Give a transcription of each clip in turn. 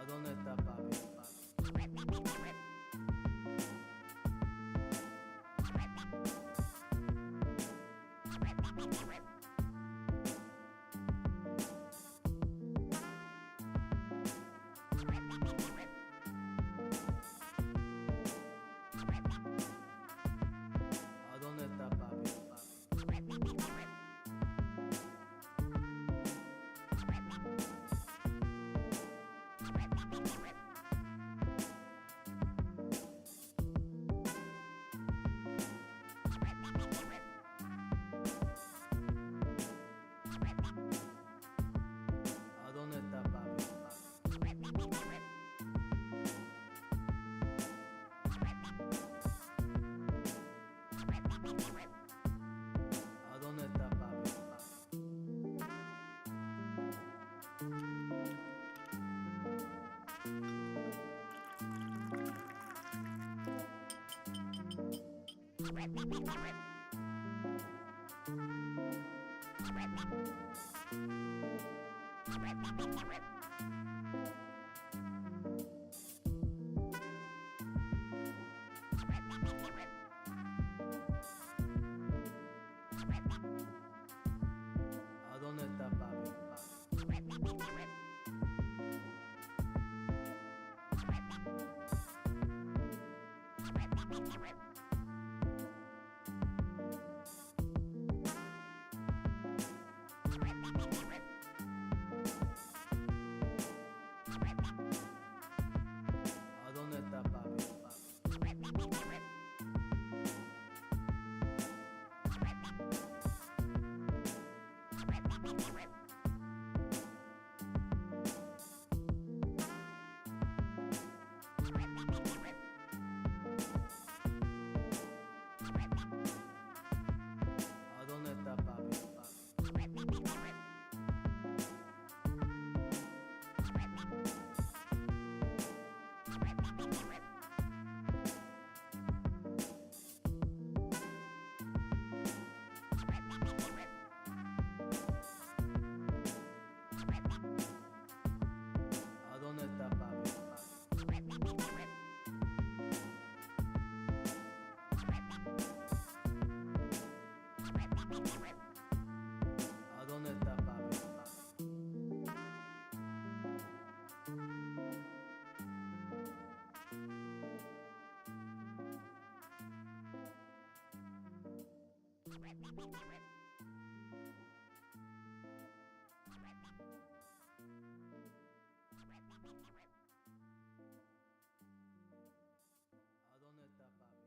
¿A dónde está papi? ¿A dónde está papi? ¿A dónde está papi? ¿A dónde está papi? ¿A dónde está papi? ¿A dónde está papi? ¿A dónde está papi? ¿A dónde está papi? ¿A dónde está papi? ¿A dónde está papi?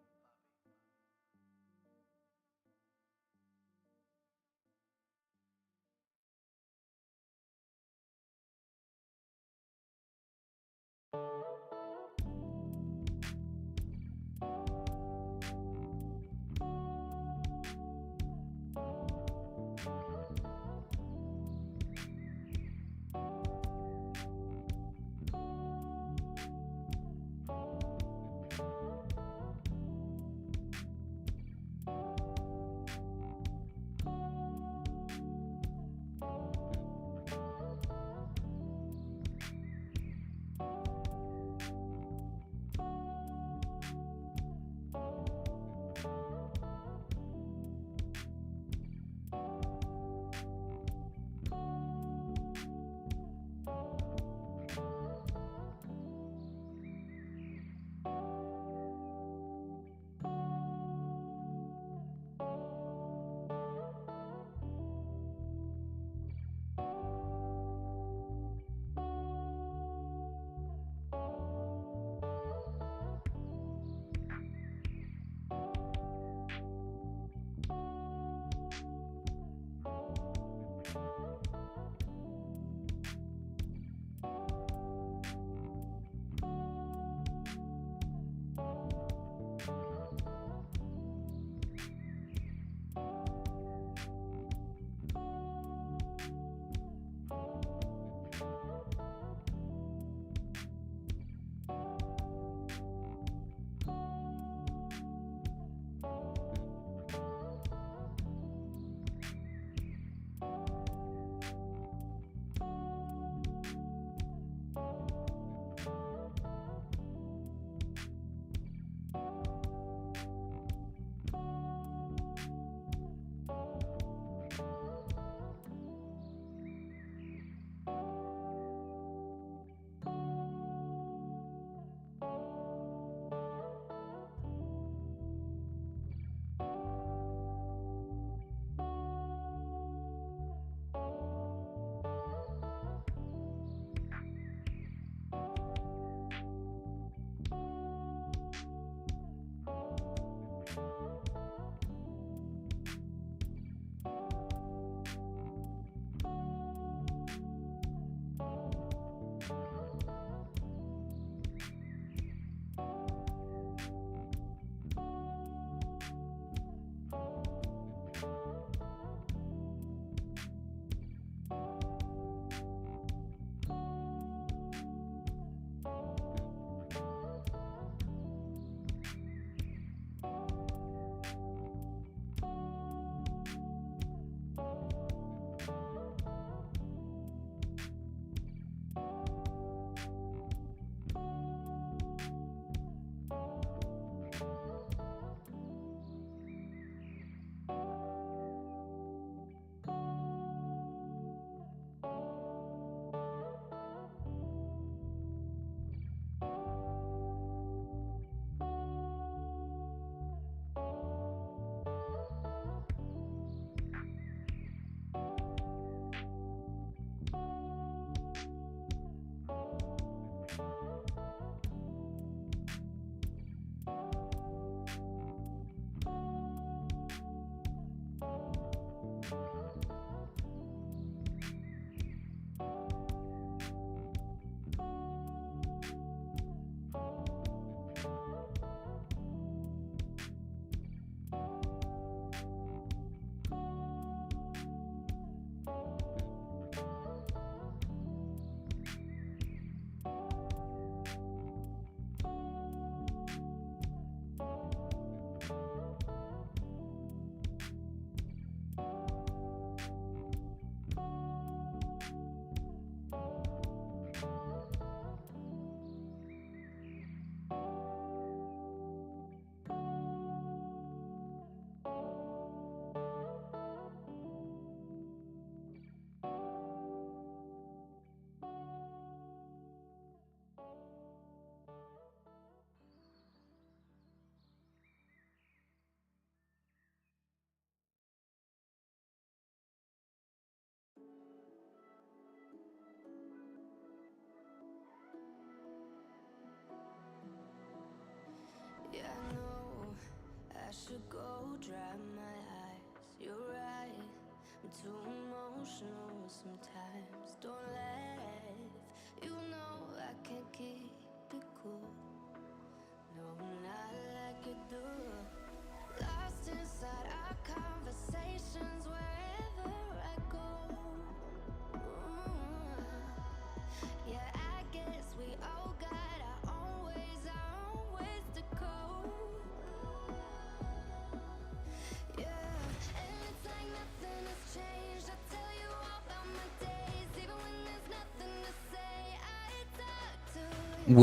dry my eyes. You're right, I'm too emotional sometimes. Don't laugh, you know I can't keep it cool. No, not like you do. Lost inside our conversations wherever I go. Yeah, I guess we all got our own ways to go. Yeah, and it's like nothing has changed. I tell you all about my days, even when there's nothing to say. I talk to you.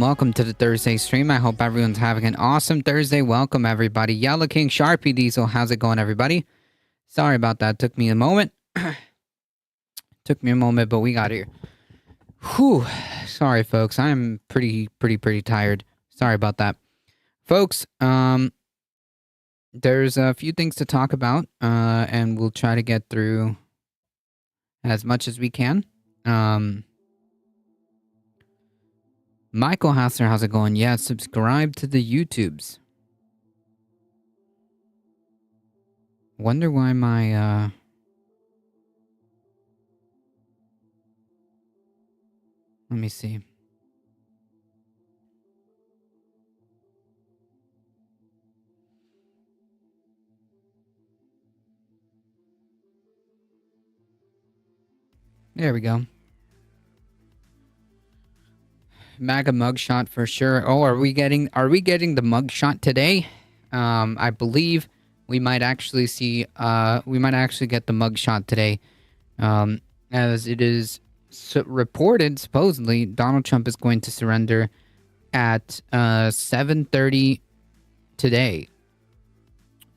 Welcome to the Thursday stream. I hope everyone's having an awesome Thursday. Welcome, everybody. Yellow King, Sharpie Diesel, how's it going, everybody? Sorry about that. Took me a moment. But we got here. Whew. Sorry, folks. I'm pretty tired. Sorry about that. Folks, there's a few things to talk about, and we'll try to get through as much as we can. Michael Hassler, how's it going? Yeah, subscribe to the YouTubes. Wonder why my, let me see. There we go. MAGA mugshot for sure. Oh, are we getting the mugshot today? I believe we might actually see, we might actually get the mugshot today. As it is reported, supposedly, Donald Trump is going to surrender at 7:30 today.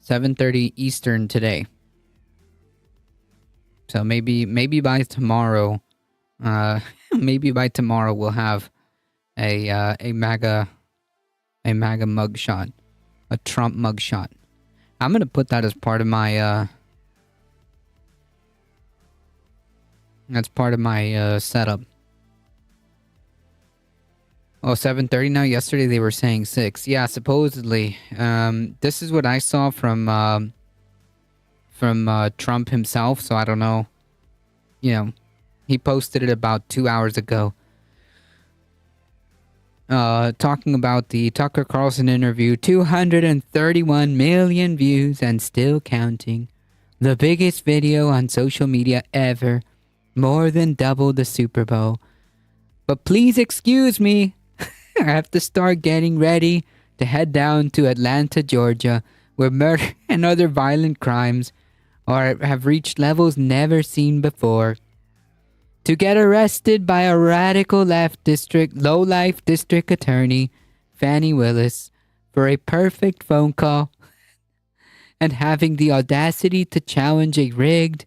7:30 Eastern today. So maybe by tomorrow, we'll have a MAGA mugshot, a Trump mugshot. I'm gonna put that as part of my setup. Oh, 7:30 now. Yesterday they were saying 6. Yeah, supposedly. This is what I saw from Trump himself. So I don't know. You know, he posted it about 2 hours ago. Talking about the Tucker Carlson interview, 231 million views and still counting. The biggest video on social media ever. More than double the Super Bowl. But please excuse me. I have to start getting ready to head down to Atlanta, Georgia, where murder and other violent crimes have reached levels never seen before. To get arrested by a radical low-life district attorney, Fannie Willis, for a perfect phone call and having the audacity to challenge a rigged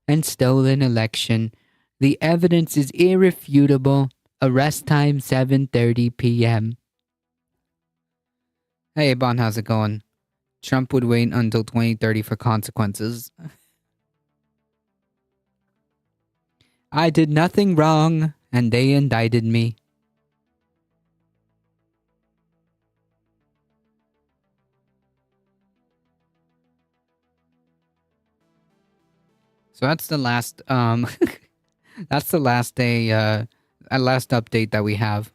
and stolen election. The evidence is irrefutable. Arrest time 7:30 p.m. Hey, Bon, how's it going? Trump would wait until 2030 for consequences. I did nothing wrong, and they indicted me. So that's the last, that's the last day, last update that we have,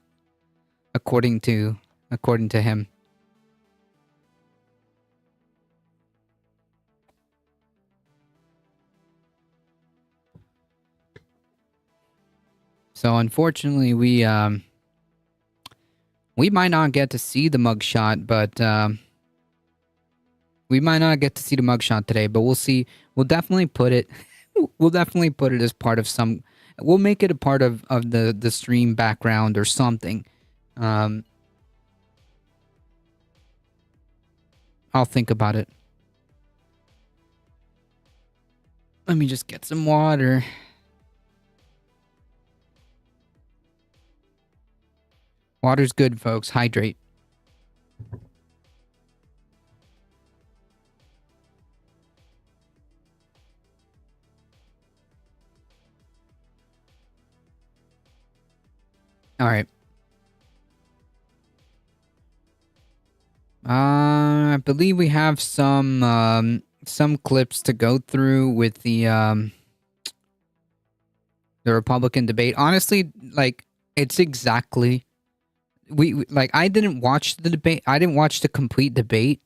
according to him. So unfortunately, we might not get to see the mugshot, but we might not get to see the mugshot today. But we'll see. We'll definitely put it. We'll definitely put it as part of some. We'll make it a part of the stream background or something. I'll think about it. Let me just get some water. Water's good, folks. Hydrate. All right. I believe we have some clips to go through with the Republican debate. Honestly, like it's exactly like I didn't watch the debate. I didn't watch the complete debate,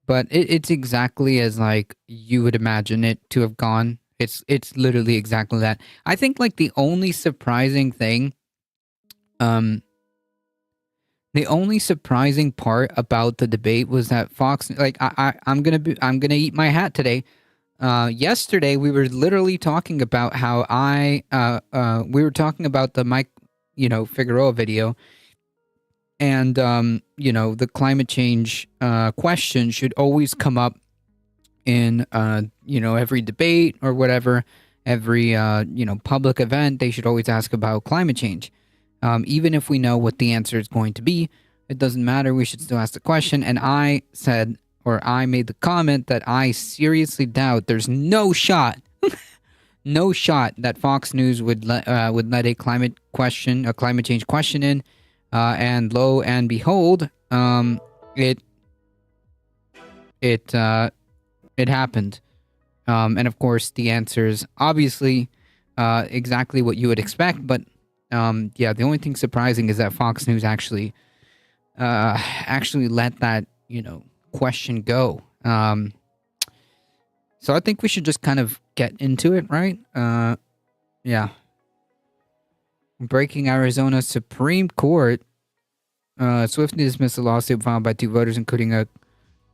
but it's exactly as like you would imagine it to have gone. It's literally exactly that. I think like um the only surprising part about the debate was that Fox, like I'm gonna eat my hat today. Yesterday we were literally talking about how we were talking about the Mike, Figueroa video, and the climate change question should always come up in every debate or whatever, every public event. They should always ask about climate change. Even if we know what the answer is going to be, it doesn't matter. We should still ask the question. And I said, or I made the comment that I seriously doubt there's no shot, no shot that Fox News would let a climate change question in. And lo and behold, it happened. And of course, the answer's obviously exactly what you would expect, but the only thing surprising is that Fox News actually let that question go. So I think we should just kind of get into it, right? Yeah. Breaking Arizona Supreme Court swiftly dismissed a lawsuit filed by two voters, including a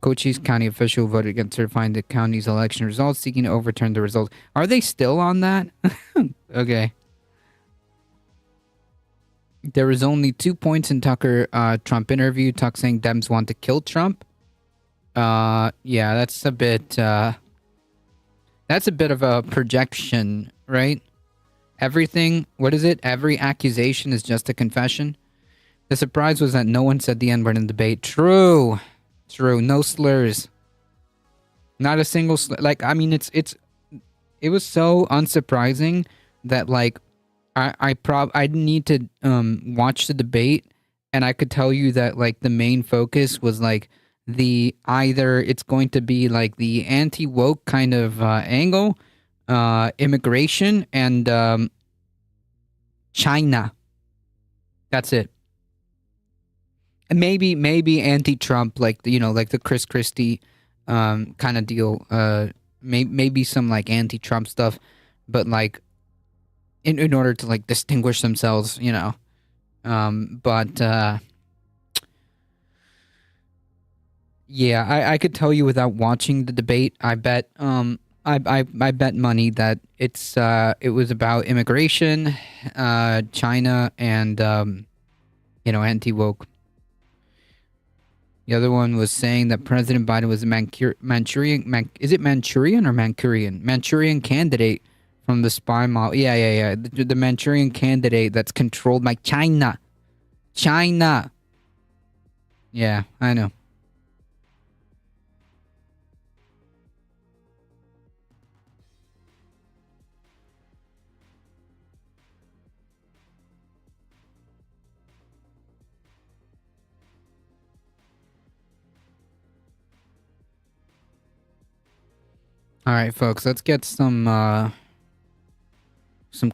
Cochise County official who voted against certifying the county's election results, seeking to overturn the results. Are they still on that? Okay. There was only 2 points in Tucker Trump interview. Tuck saying Dems want to kill Trump. Yeah, that's a bit of a projection, right? Everything, what is it? Every accusation is just a confession. The surprise was that no one said the N-word in the debate. True. No slurs. Not a single slur. Like, I mean, it was so unsurprising that like I didn't need to watch the debate, and I could tell you that like the main focus was like either it's going to be like the anti-woke kind of angle, immigration, and China. That's it. And maybe anti-Trump, like like the Chris Christie kind of deal. Maybe some like anti-Trump stuff, but like in order to like distinguish themselves, But yeah, I could tell you without watching the debate. I bet I bet money that it was about immigration, China, and anti-woke. The other one was saying that President Biden was a Manchurian candidate from the spy model. Yeah. The Manchurian candidate that's controlled by China. Yeah, I know. All right, folks, let's get some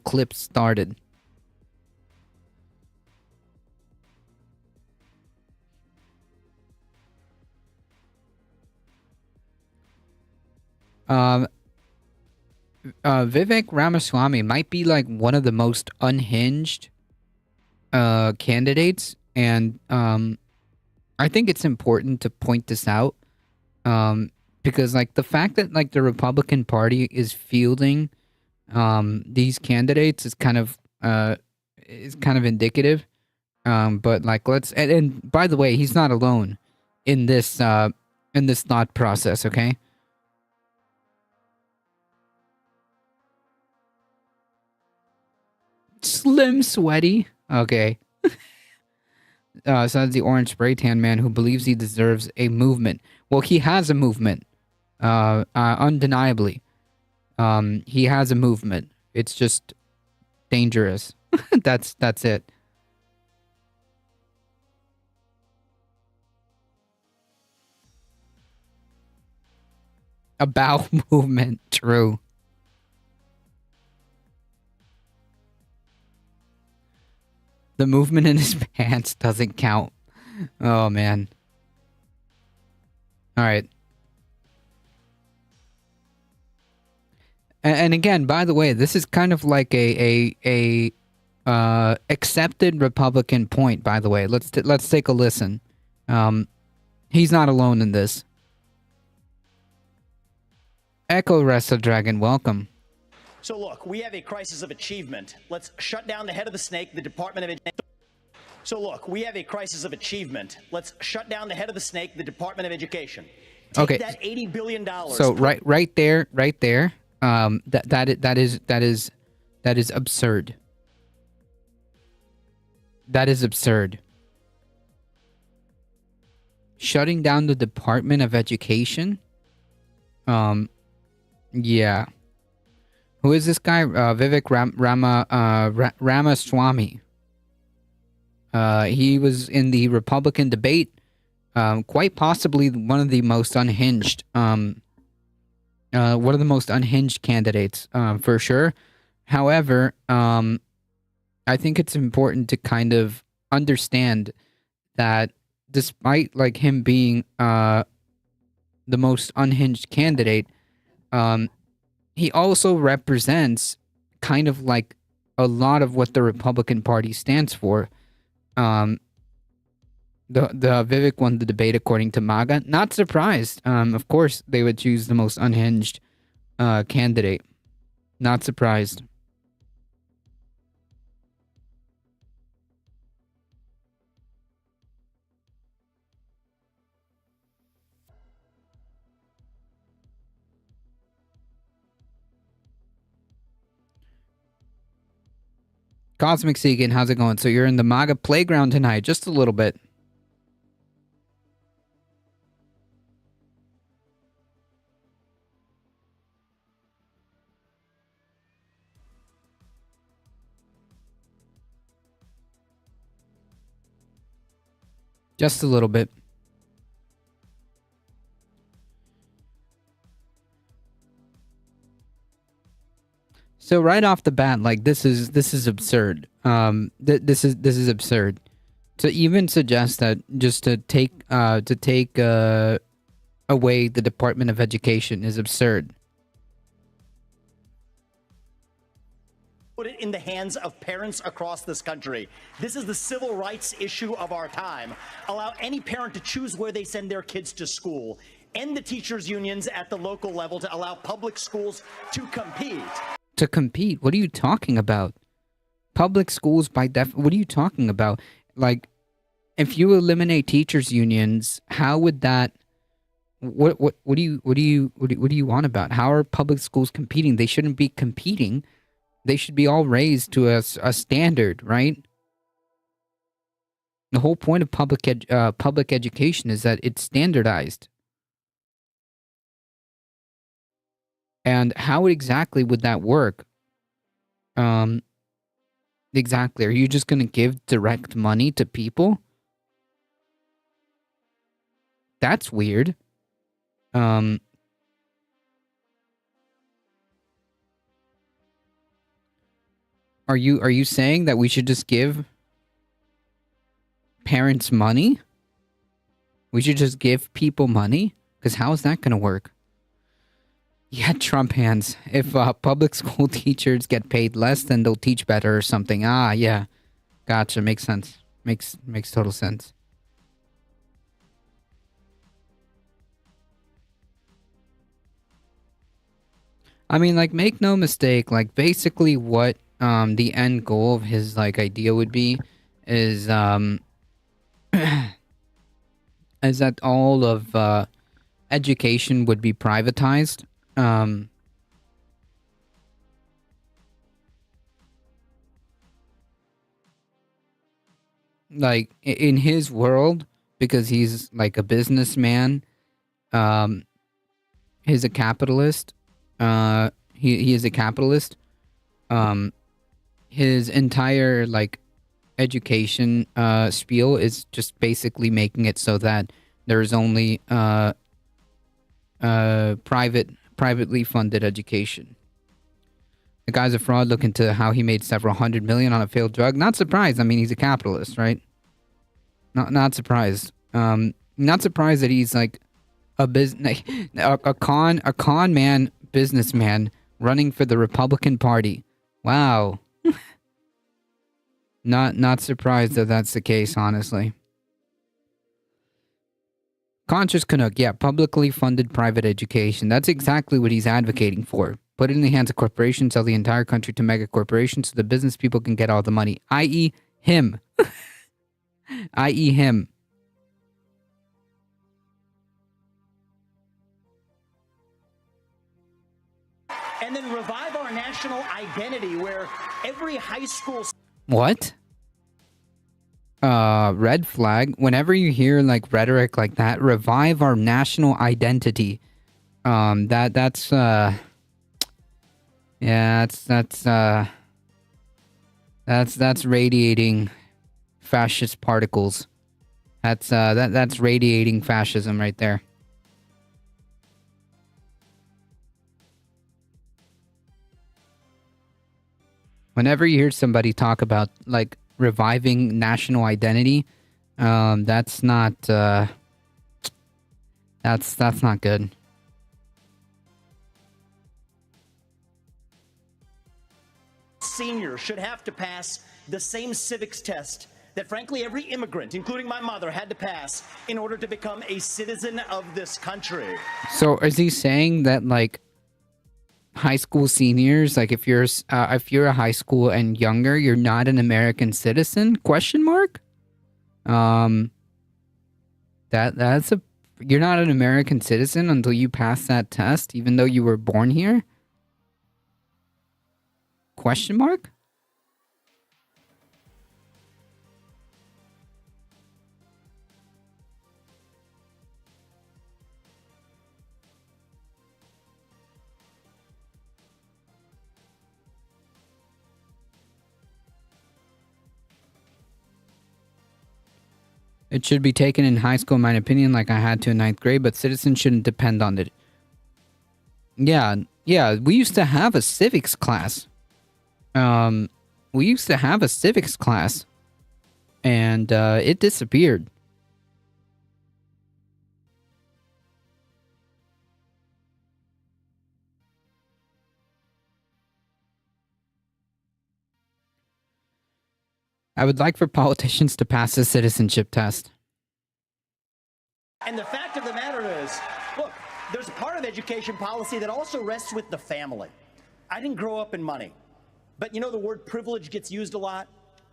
clips started. Vivek Ramaswamy might be like one of the most unhinged candidates, and I think it's important to point this out, because like the fact that like the Republican Party is fielding these candidates is kind of indicative. But like and by the way, he's not alone in this thought process, okay? Slim Sweaty. Okay. So that's the orange spray tan man who believes he deserves a movement. Well, he has a movement. Undeniably. He has a movement. It's just dangerous. That's it. A bowel movement. True. The movement in his pants doesn't count. Oh, man. All right. And again, by the way, this is kind of like a accepted Republican point. By the way, let's take a listen. He's not alone in this. Echo Rest of Dragon, welcome. So look, we have a crisis of achievement. Let's shut down the head of the snake, the Department of Education. So look, we have a crisis of achievement. Let's shut down the head of the snake, the Department of Education. Take Okay. that $80 billion. So right there. That is absurd. That is absurd. Shutting down the Department of Education? Yeah. Who is this guy? Vivek Ramaswamy. He was in the Republican debate. Quite possibly one of the most unhinged. One of the most unhinged candidates, for sure. However, I think it's important to kind of understand that despite like him being the most unhinged candidate, he also represents kind of like a lot of what the Republican Party stands for. The Vivek won the debate according to MAGA. Not surprised. Of course, they would choose the most unhinged candidate. Not surprised. Cosmic Segan, how's it going? So you're in the MAGA playground tonight, just a little bit. Just a little bit. So right off the bat, like this is absurd. This is absurd. To even suggest that just to take away the Department of Education is absurd. Put it in the hands of parents across this country. This is the civil rights issue of our time. Allow any parent to choose where they send their kids to school. End the teachers' unions at the local level to allow public schools to compete. To compete? What are you talking about? Public schools by what are you talking about? Like, if you eliminate teachers' unions, how would that? What do you want about? How are public schools competing? They shouldn't be competing. They should be all raised to a standard, right? The whole point of public education is that it's standardized. And how exactly would that work? Exactly. Are you just going to give direct money to people? That's weird. Are you saying that we should just give parents money? We should just give people money? Because how is that going to work? Yeah, Trump hands. If public school teachers get paid less, then they'll teach better or something. Ah, yeah. Gotcha. Makes sense. Makes total sense. I mean, like, make no mistake, like, basically what the end goal of his, like, idea would be is is that all of education would be privatized. Like, in his world, because he's, like, a businessman, he's a capitalist, he is a capitalist, his entire, like, education spiel is just basically making it so that there's only privately funded education. The guy's a fraud. Look into how he made several hundred million on a failed drug. Not surprised. I mean, he's a capitalist, right? Not surprised. Not surprised that he's like a con man businessman running for the Republican Party. Wow. Not surprised that that's the case, honestly. Conscious Canuck, yeah, publicly funded private education. That's exactly what he's advocating for. Put it in the hands of corporations, sell the entire country to mega corporations so the business people can get all the money. I.e. him. I.e. him. And then revive our national identity where every high school... What? Red flag. Whenever you hear like rhetoric like that, revive our national identity. That's radiating fascist particles. That's radiating fascism right there. Whenever you hear somebody talk about like reviving national identity, that's not good. Seniors should have to pass the same civics test that frankly every immigrant, including my mother, had to pass in order to become a citizen of this country. So is he saying that like high school seniors, like if you're a high school and younger, you're not an American citizen? Question mark. You're not an American citizen until you pass that test, even though you were born here? Question mark. It should be taken in high school, in my opinion, like I had to in 9th grade, but citizens shouldn't depend on it. Yeah, we used to have a civics class. And it disappeared. I would like for politicians to pass a citizenship test. And the fact of the matter is, look, there's a part of education policy that also rests with the family. I didn't grow up in money, but you know the word privilege gets used a lot?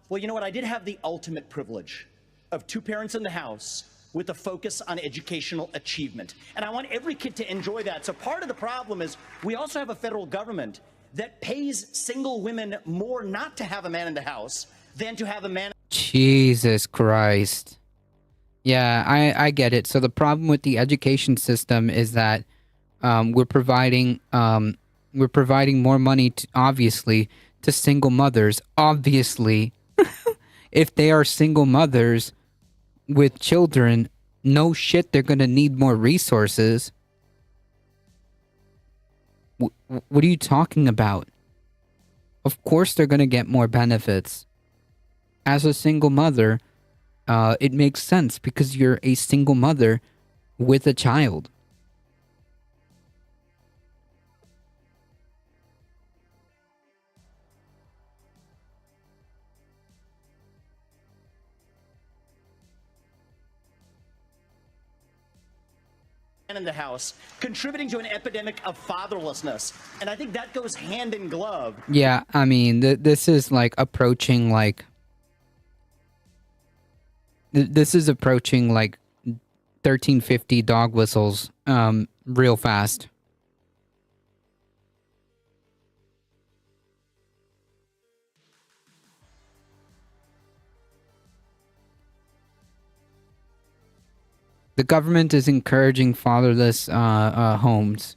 Well, you know what? I did have the ultimate privilege of 2 parents in the house with a focus on educational achievement. And I want every kid to enjoy that. So part of the problem is we also have a federal government that pays single women more not to have a man in the house than to have a man. Jesus Christ. Yeah, I get it. So the problem with the education system is that we're providing more money to, obviously, to single mothers. Obviously, if they are single mothers with children, no shit, they're gonna need more resources. What are you talking about? Of course they're gonna get more benefits. As a single mother, it makes sense because you're a single mother with a child. In the house, contributing to an epidemic of fatherlessness. And I think that goes hand in glove. Yeah, I mean, this is like approaching like... This is approaching like 1350 dog whistles real fast. The government is encouraging fatherless homes.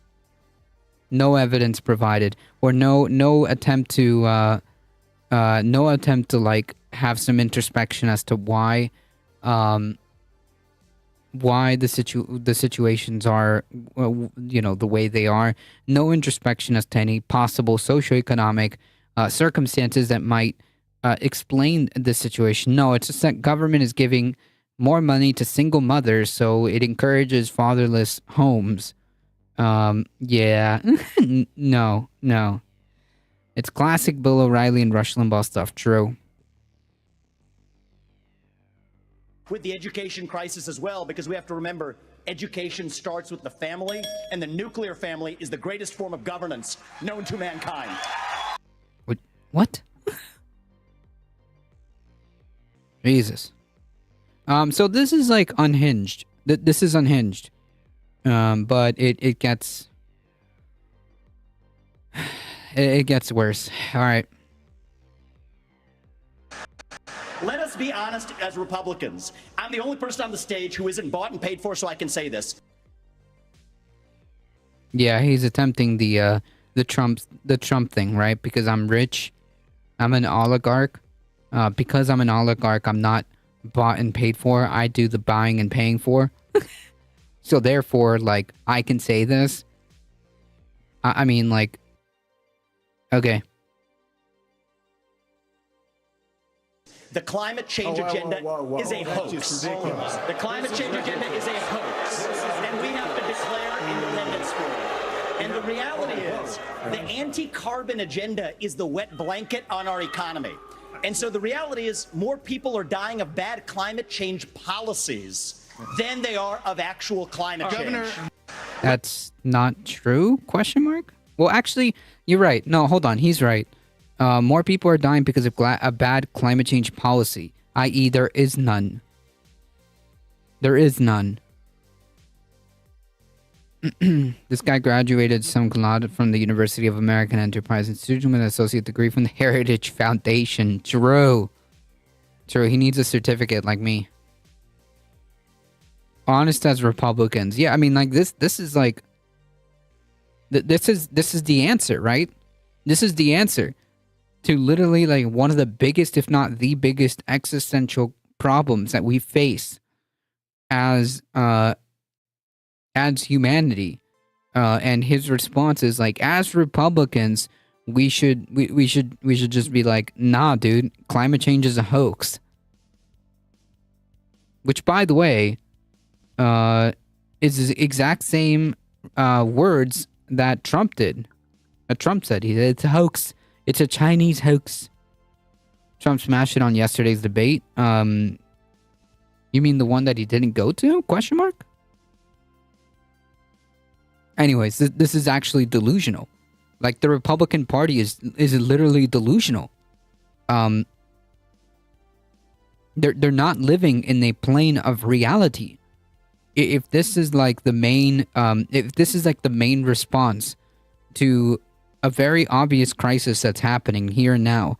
No evidence provided, or no attempt to like have some introspection as to why why the situations are, the way they are. No introspection as to any possible socioeconomic circumstances that might explain the situation. No, it's just that government is giving more money to single mothers, so it encourages fatherless homes. Yeah, no. It's classic Bill O'Reilly and Rush Limbaugh stuff. True. With the education crisis as well, because we have to remember education starts with the family, and the nuclear family is the greatest form of governance known to mankind. What? Jesus. So this is like unhinged. This is unhinged. But it gets it gets worse. All right. Let us be honest as Republicans. I'm the only person on the stage who isn't bought and paid for, so I can say this. Yeah, he's attempting the Trump thing, right? Because I'm rich, I'm an oligarch. Because I'm an oligarch, I'm not bought and paid for. I do the buying and paying for. So therefore, like, I can say this. I mean, like, okay. The climate change agenda is a hoax. The climate change agenda is a hoax. And we have to declare independence for it. And the reality is, the anti-carbon agenda is the wet blanket on our economy. And so the reality is, more people are dying of bad climate change policies than they are of actual climate change. That's not true? Question mark? Well, actually, you're right. No, hold on. He's right. More people are dying because of a bad climate change policy, i.e. there is none. There is none. This guy graduated some cum from the University of American Enterprise Institute with an associate degree from the Heritage Foundation. True. He needs a certificate like me. Honest as Republicans. Yeah, I mean, like, this is like... This is the answer, right? This is the answer to literally, like, one of the biggest, if not the biggest, existential problems that we face as humanity. And his response is like, as Republicans, we should just be like, nah, dude, climate change is a hoax. Which, by the way, is the exact same words that Trump did. Trump said, he said, it's a hoax. It's a Chinese hoax. Trump smashed it on yesterday's debate. You mean the one that he didn't go to? Question mark? Anyways, this is actually delusional. Like, the Republican Party is literally delusional. They're not living in a plane of reality. If this is like the main, response to a very obvious crisis that's happening here and now,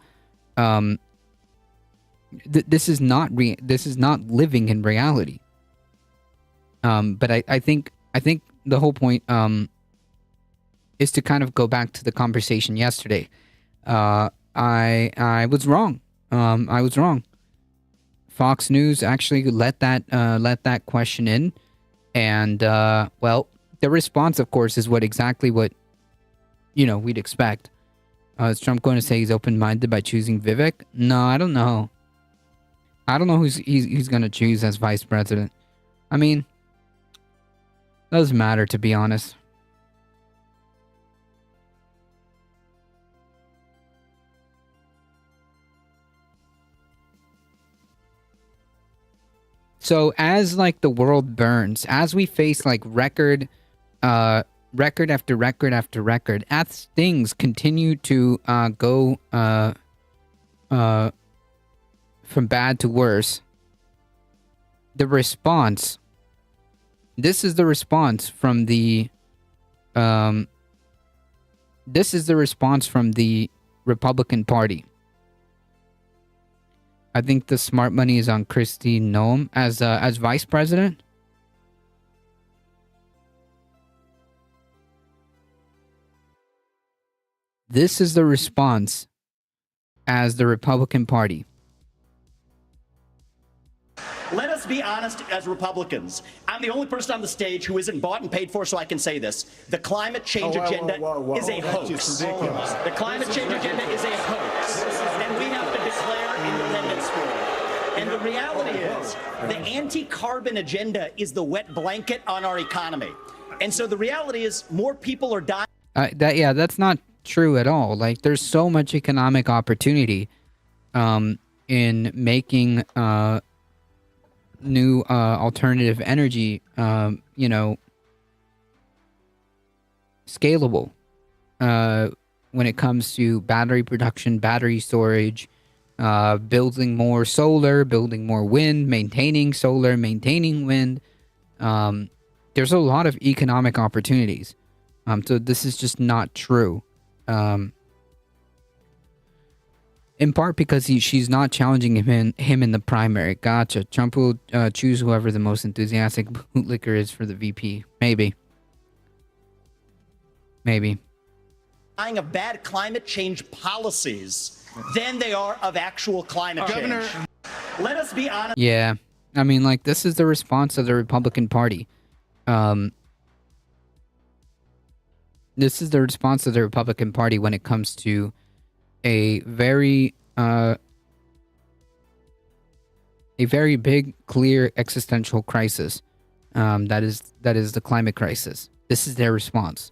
this is not living in reality. But I think the whole point is to kind of go back to the conversation yesterday. I was wrong. I was wrong. Fox News actually let that question in, and well, the response, of course, is exactly what we'd expect. Is Trump going to say he's open-minded by choosing Vivek? No, I don't know. I don't know who's he's going to choose as vice president. I mean, doesn't matter, to be honest. So as like the world burns, as we face like record after record after record, as things continue to go from bad to worse, the response. This is the response from the. This is the response from the Republican Party. I think the smart money is on Kristi Noem as vice president. This is the response as the Republican Party. Let us be honest as Republicans. I'm the only person on the stage who isn't bought and paid for, so I can say this. The climate change agenda is a hoax. The climate change agenda is a hoax. And we have to declare independence for it. And the reality is, the anti-carbon agenda is the wet blanket on our economy. And so the reality is, more people are dying. That's not true at all. Like, there's so much economic opportunity in making new alternative energy, scalable when it comes to battery production, battery storage, building more solar, building more wind, maintaining solar, maintaining wind. There's a lot of economic opportunities. So this is just not true. In part because she's not challenging him in the primary. Gotcha. Trump will choose whoever the most enthusiastic bootlicker is for the VP. Maybe. Of bad climate change policies than they are of actual climate change. Let us be honest. Yeah. I mean, like, this is the response of the Republican Party. This is the response of the Republican Party when it comes to a very big, clear existential crisis. That is the climate crisis. This is their response.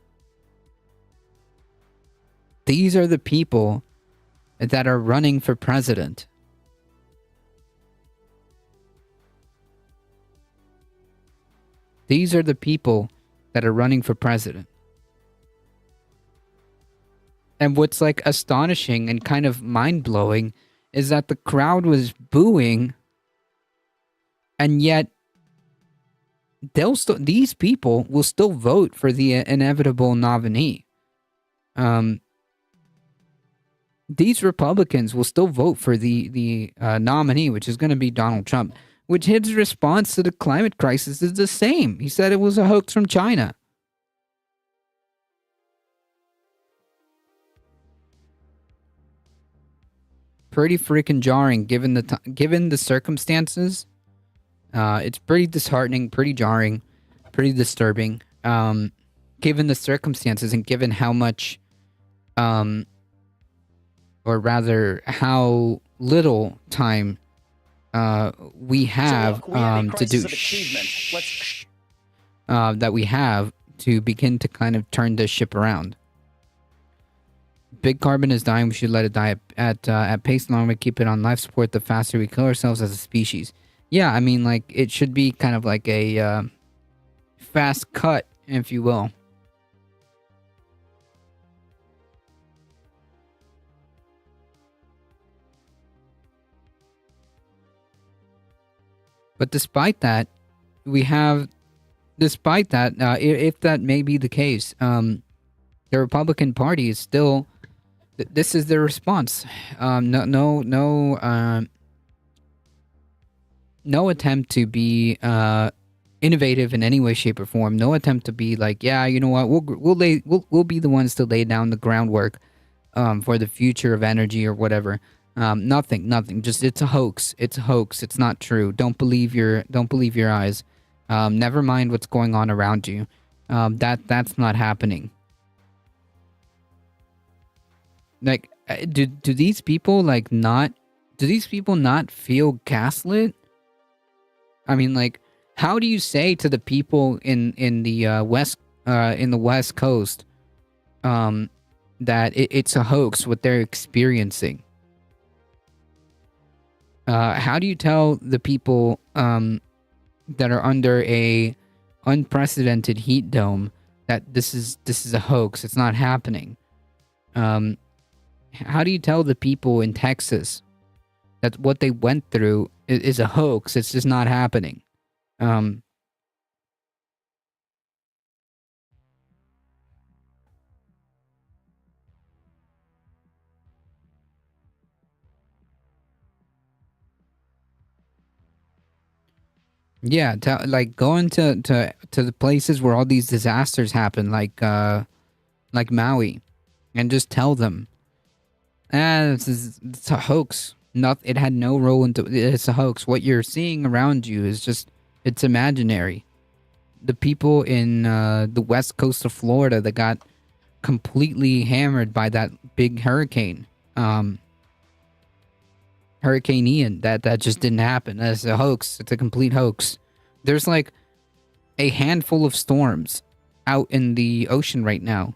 These are the people that are running for president. These are the people that are running for president. And what's like astonishing and kind of mind-blowing is that the crowd was booing, and yet these people will still vote for the inevitable nominee. These Republicans will still vote for the nominee, which is going to be Donald Trump, which his response to the climate crisis is the same. He said it was a hoax from China. Pretty freaking jarring given the circumstances. It's pretty disheartening, pretty jarring, pretty disturbing. Given the circumstances and given how much, or rather, how little time we have to do that we have to begin to kind of turn this ship around. Big carbon is dying. We should let it die at pace. The longer we keep it on life support, the faster we kill ourselves as a species. Yeah, I mean, like, it should be kind of like a fast cut, if you will. But despite that, if that may be the case, the Republican Party is still. This is their response. No attempt to be innovative in any way, shape, or form. No attempt to be like, yeah, you know what, we'll be the ones to lay down the groundwork for the future of energy or whatever. Nothing. Just it's a hoax. It's a hoax. It's not true. Don't believe your eyes. Never mind what's going on around you. That's not happening. Like, do these people not feel gaslit? I mean, like, how do you say to the people in the West Coast that it's a hoax what they're experiencing? How do you tell the people that are under a unprecedented heat dome that this is a hoax? It's not happening. How do you tell the people in Texas that what they went through is a hoax? It's just not happening. Yeah, going to the places where all these disasters happen, like Maui, and just tell them, it's a hoax. Not, it had no role into it's a hoax. What you're seeing around you is just it's imaginary. The people in the west coast of Florida that got completely hammered by that big hurricane, Hurricane Ian, that just didn't happen. That's a hoax. It's a complete hoax. There's like a handful of storms out in the ocean right now.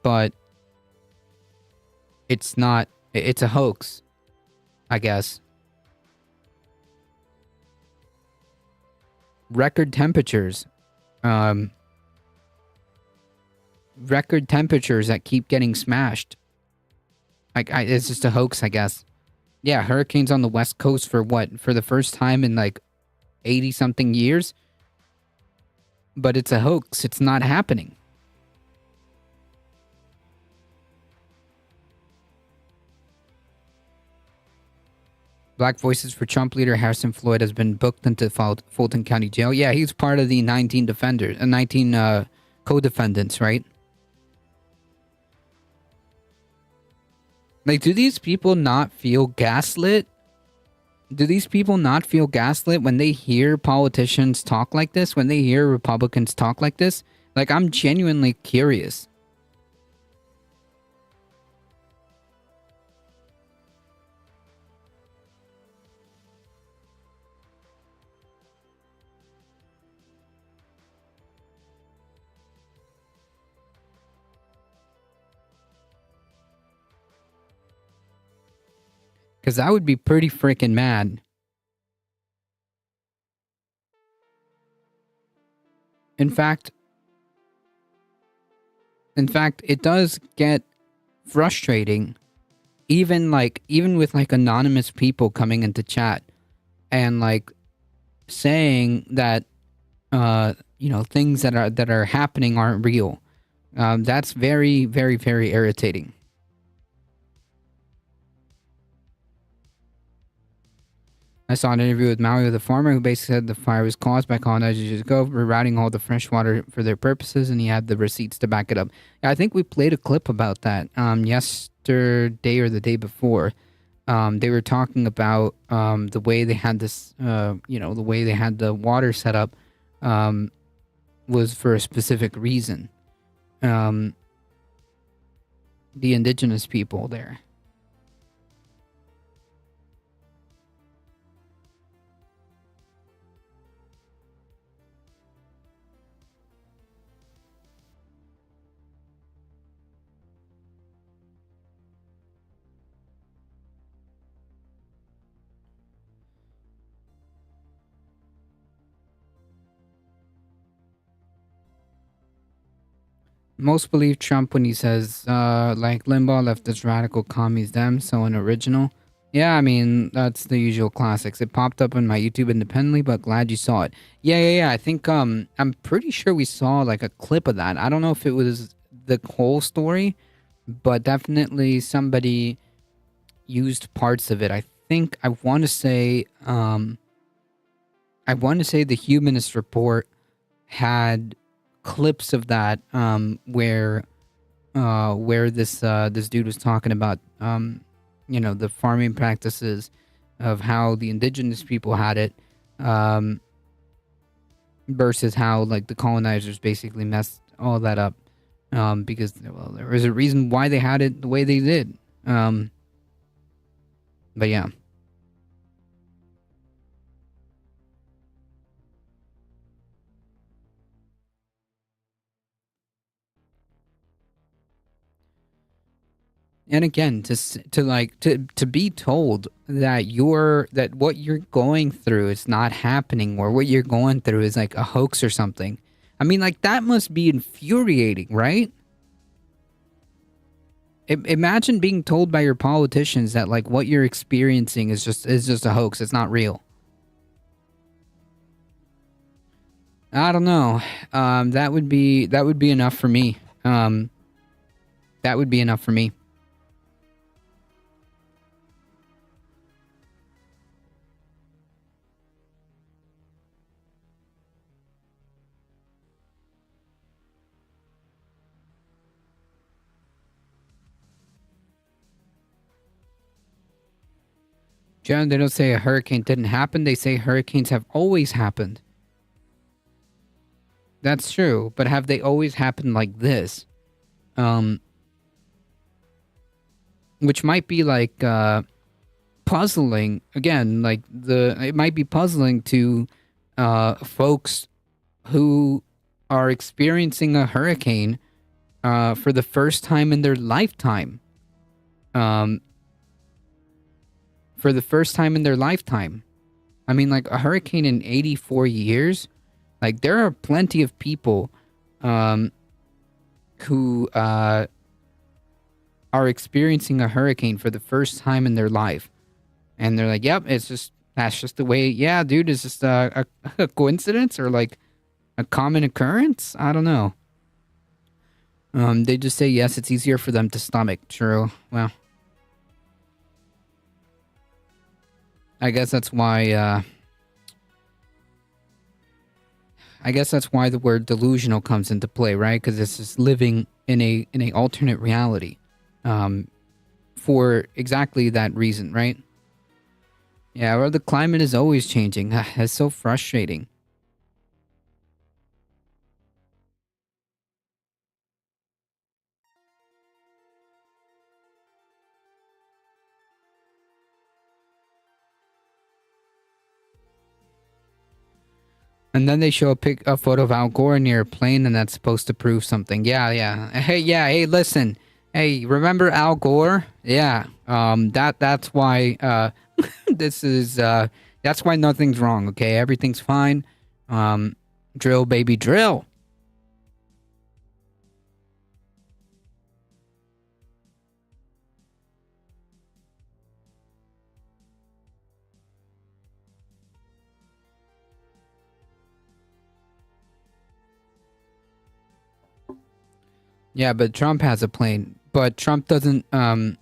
But it's not, it's a hoax, I guess. Record temperatures. Record temperatures that keep getting smashed. It's just a hoax, I guess. Yeah, hurricanes on the west coast for what? For the first time in like 80 something years? But it's a hoax. It's not happening. Black Voices for Trump leader Harrison Floyd has been booked into Fulton County Jail. Yeah, he's part of the 19 co-defendants, right? Like, do these people not feel gaslit? Do these people not feel gaslit when they hear politicians talk like this? When they hear Republicans talk like this? Like, I'm genuinely curious. Because I would be pretty freaking mad. In fact, it does get frustrating, even with like anonymous people coming into chat and like saying that things that are happening aren't real. That's very, very, very irritating. I saw an interview with Maui, the farmer, who basically said the fire was caused by colonizers years ago, rerouting all the fresh water for their purposes, and he had the receipts to back it up. Yeah, I think we played a clip about that yesterday or the day before. They were talking about the way they had this, the way they had the water set up was for a specific reason. The indigenous people there. Most believe Trump when he says, like Limbaugh left this radical commies them, so an original. Yeah, I mean, that's the usual classics. It popped up on my YouTube independently, but glad you saw it. Yeah. I think, I'm pretty sure we saw like a clip of that. I don't know if it was the whole story, but definitely somebody used parts of it. I think, I want to say the Humanist Report had clips of that where this dude was talking about the farming practices of how the indigenous people had it versus how like the colonizers basically messed all that up because there was a reason why they had it the way they did. But yeah. And again, to be told that what you're going through is not happening, or what you're going through is like a hoax or something. I mean, like, that must be infuriating, right? Imagine being told by your politicians that like what you're experiencing is just a hoax. It's not real. I don't know. That would be enough for me. That would be enough for me. John, they don't say a hurricane didn't happen. They say hurricanes have always happened. That's true, but have they always happened like this? Which might be like puzzling. Again, like it might be puzzling to folks who are experiencing a hurricane for the first time in their lifetime. For the first time in their lifetime. I mean, like a hurricane in 84 years. Like there are plenty of people who are experiencing a hurricane for the first time in their life. And they're like, yep, that's just the way. Yeah, dude, is this a coincidence or like a common occurrence? I don't know. They just say, yes, it's easier for them to stomach. True. Well, I guess that's why, the word delusional comes into play, right? Because it's just living in a alternate reality, for exactly that reason, right? Yeah, well, the climate is always changing. It's so frustrating. And then they show a photo of Al Gore near a plane, and that's supposed to prove something. Yeah. Hey, listen. Hey, remember Al Gore? Yeah. That's why that's why nothing's wrong, okay? Everything's fine. Drill, baby, drill. Yeah, but Trump has a plane. But Trump doesn't really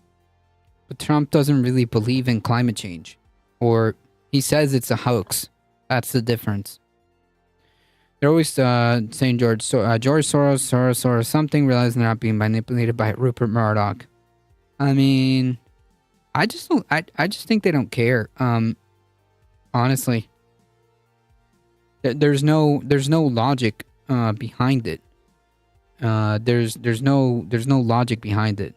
believe in climate change. Or he says it's a hoax. That's the difference. They're always saying George Soros, something, realizing they're not being manipulated by Rupert Murdoch. I mean, I just think they don't care. Honestly. There's no logic behind it. There's no logic behind it.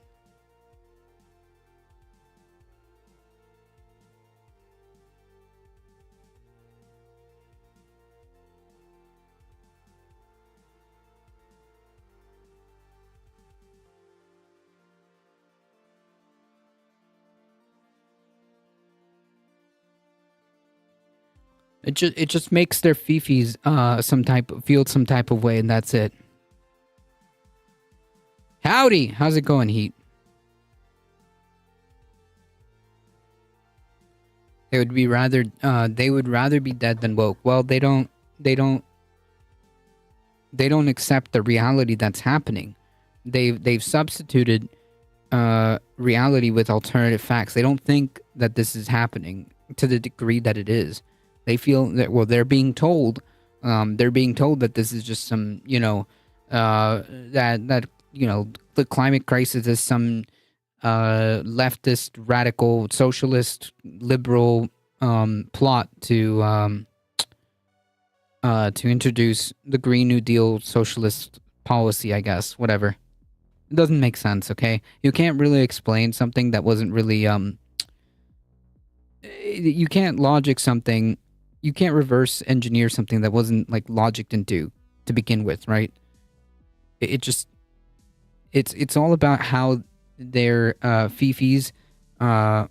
It just makes their fifis feel some type of way, and that's it. Howdy, how's it going, Heat? They would rather be dead than woke. Well, they don't accept the reality that's happening. They've substituted reality with alternative facts. They don't think that this is happening to the degree that it is. They feel that, well, they're being told that this is just some, that the climate crisis is some leftist, radical, socialist, liberal plot to introduce the Green New Deal socialist policy, I guess. Whatever. It doesn't make sense, okay? You can't really explain something that wasn't really you can't logic something. You can't reverse engineer something that wasn't like logicked into to begin with, right? It's all about how their fifis are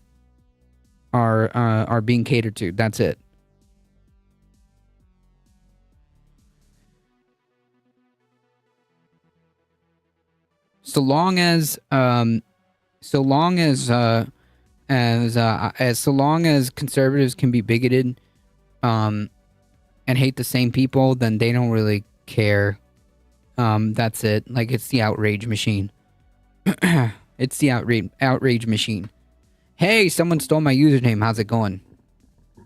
being catered to. That's it. So long as conservatives can be bigoted and hate the same people, then they don't really care. That's it. Like, it's the outrage machine. It's the outrage machine. Hey, someone stole my username. How's it going?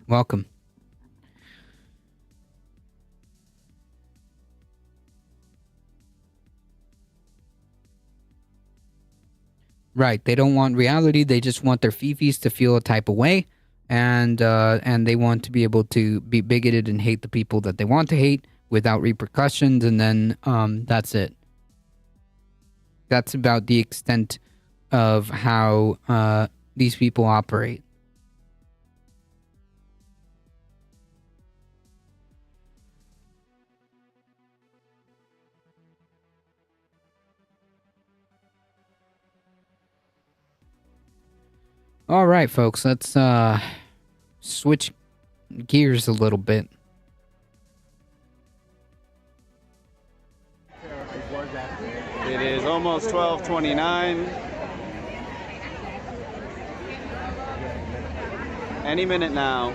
Welcome. Right, they don't want reality. They just want their fifis to feel a type of way. and they want to be able to be bigoted and hate the people that they want to hate without repercussions, and then that's it. That's about the extent of how these people operate. All right, folks, let's switch gears a little bit. It is almost 12:29. Any minute now.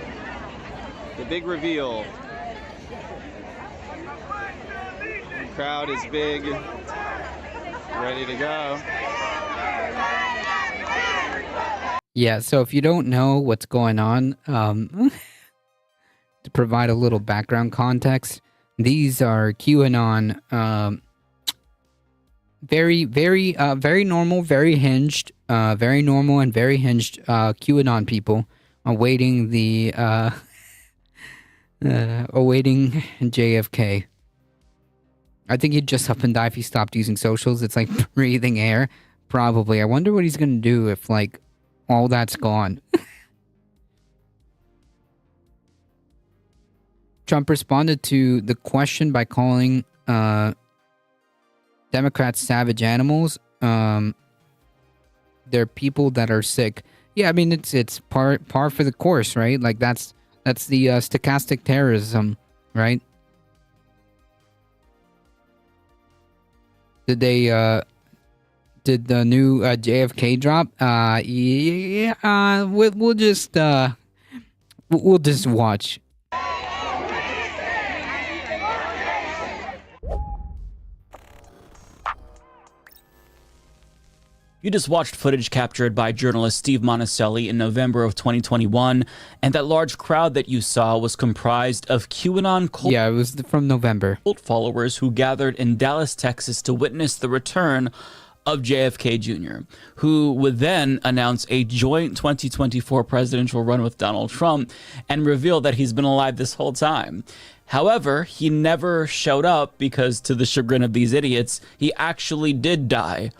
The big reveal. The crowd is big. Ready to go. Yeah, so if you don't know what's going on, to provide a little background context, these are QAnon, very normal, very hinged, very normal and very hinged QAnon people awaiting the awaiting JFK. I think he'd just up and die if he stopped using socials. It's like breathing air, probably. I wonder what he's gonna do if like all that's gone. Trump responded to the question by calling Democrats savage animals. They're people that are sick. Yeah, I mean it's par for the course, right? Like that's the stochastic terrorism, right? Did they did the new JFK drop? Yeah, we'll just watch. You just watched footage captured by journalist Steve Monticelli in November of 2021, and that large crowd that you saw was comprised of QAnon cult Yeah, it was from November. followers who gathered in Dallas, Texas to witness the return of JFK Jr., who would then announce a joint 2024 presidential run with Donald Trump and reveal that he's been alive this whole time. However, he never showed up because, to the chagrin of these idiots, he actually did die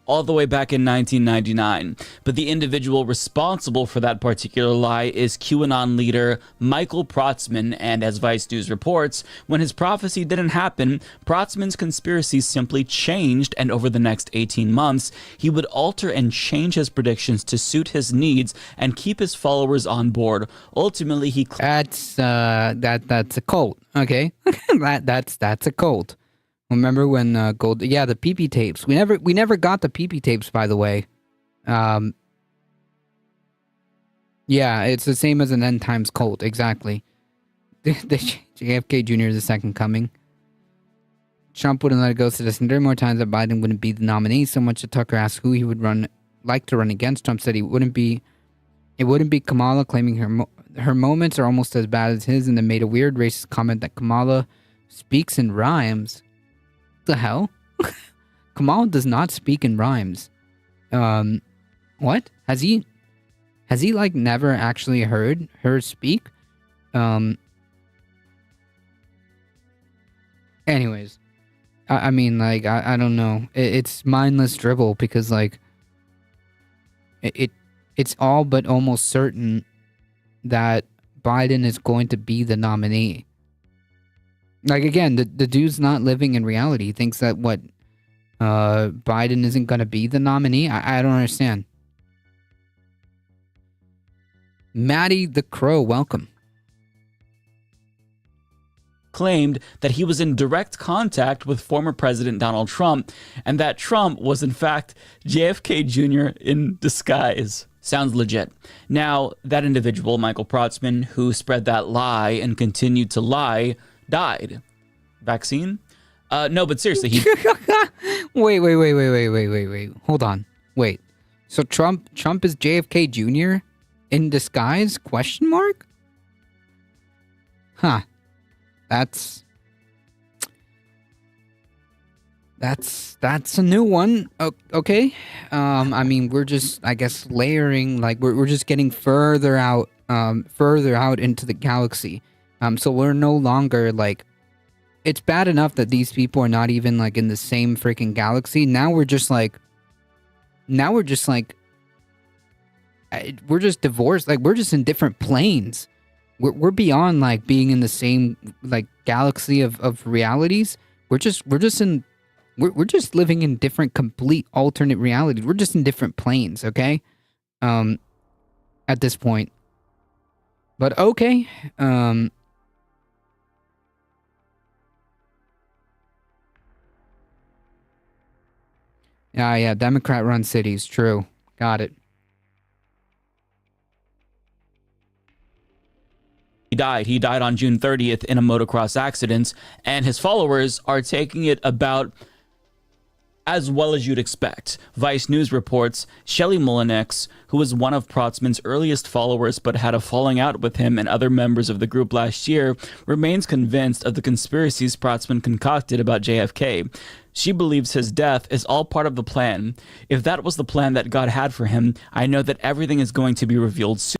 all the way back in 1999. But the individual responsible for that particular lie is QAnon leader Michael Protzman, and as Vice News reports, when his prophecy didn't happen, Protzman's conspiracy simply changed, and over the next 18 months, he would alter and change his predictions to suit his needs and keep his followers on board. Ultimately, he That's a cult, okay? that's a cult. Remember when Gold? Yeah, the PP tapes. We never got the PP tapes, by the way. Yeah, it's the same as an end times cult, exactly. The JFK Jr. is the second coming. Trump wouldn't let it go, so there's more times that Biden wouldn't be the nominee. So much that Tucker asked who he would like to run against. Trump said it wouldn't be Kamala, claiming her moments are almost as bad as his, and then made a weird racist comment that Kamala speaks in rhymes. The hell? Kamala does not speak in rhymes. What? Has he like never actually heard her speak? Anyways, I mean, like, I don't know. It's mindless dribble because, like, it's all but almost certain that Biden is going to be the nominee. Like, again, the dude's not living in reality. He thinks that Biden isn't going to be the nominee. I don't understand. Maddie the Crow, welcome. claimed that he was in direct contact with former President Donald Trump, and that Trump was in fact JFK Jr. in disguise. Sounds legit. Now, that individual, Michael Protzman, who spread that lie and continued to lie, died. Vaccine? No, but seriously, he... Wait. Hold on. Wait. So Trump is JFK Jr. in disguise? Question mark? Huh. That's a new one. Okay. I mean, we're just, I guess, layering, like, we're just getting further out further out into the galaxy. So we're no longer like, it's bad enough that these people are not even like in the same freaking galaxy. Now we're just we're just divorced. Like, we're just in different planes. We're beyond like being in the same like galaxy of realities. We're just living in different, complete alternate realities. We're just in different planes, okay? At this point. But okay. Yeah, Democrat-run cities, true. Got it. He died on June 30th in a motocross accident, and his followers are taking it about as well as you'd expect. Vice News reports Shelley Mullinex, who was one of Protzman's earliest followers but had a falling out with him and other members of the group last year, remains convinced of the conspiracies Protzman concocted about JFK. She believes his death is all part of the plan. If that was the plan that God had for him, I know that everything is going to be revealed soon.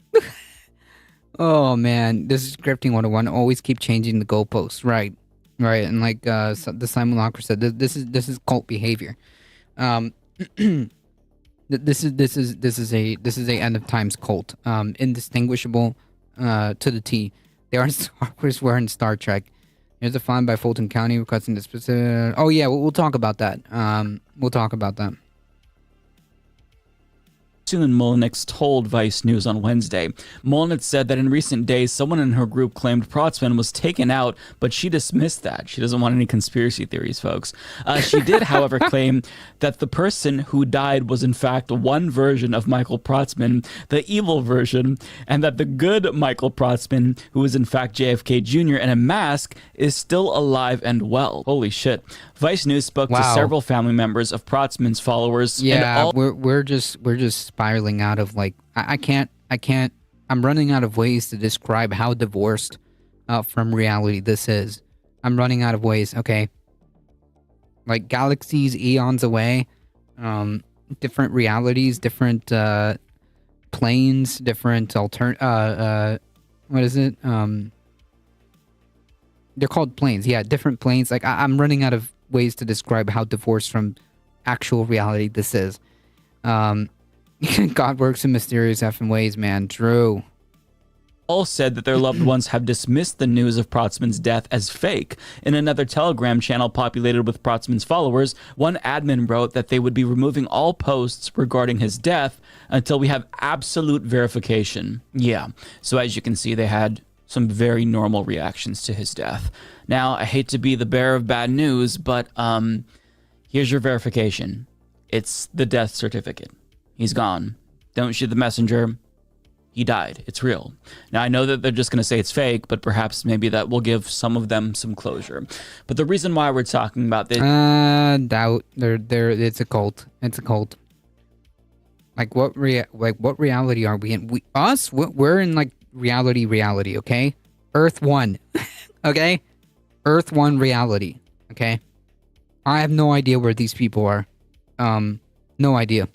Oh man, this is scripting 101. Always keep changing the goalposts. Right. And like the simulacra said, this is cult behavior. This is a end of times cult. Indistinguishable to the T. They are in Star Wars, we're in Star Trek. Here's a fine by Fulton County requesting the specific. Oh yeah, we'll talk about that. We'll talk about that. Soon, Mullinex told Vice News on Wednesday. Mullinex said that in recent days, someone in her group claimed Protzman was taken out, but she dismissed that. She doesn't want any conspiracy theories, folks. She did, however, claim that the person who died was in fact one version of Michael Protzman, the evil version, and that the good Michael Protzman, who is in fact JFK Jr. in a mask, is still alive and well. Holy shit. Vice News spoke to several family members of Protzman's followers. Yeah, we're just spiraling out of like, I can't, I'm running out of ways to describe how divorced from reality this is. I'm running out of ways, okay? Like galaxies, eons away, different realities, different planes, different what is it? They're called planes. Yeah, different planes. Like I'm running out of ways to describe how divorced from actual reality this is. God works in mysterious effing ways, man. True. All said that their loved ones have dismissed the news of Protzman's death as fake. In another Telegram channel populated with Protzman's followers, one admin wrote that they would be removing all posts regarding his death until we have absolute verification. Yeah, so as you can see, they had some very normal reactions to his death. Now, I hate to be the bearer of bad news, but here's your verification. It's the death certificate. He's gone. Don't shoot the messenger. He died. It's real. Now, I know that they're just going to say it's fake, but perhaps maybe that will give some of them some closure. But the reason why we're talking about this... doubt. It's a cult. It's a cult. Like, what reality are we in? We're in, like, reality, okay? Earth 1. Okay? Earth 1 reality. Okay? I have no idea where these people are. No idea.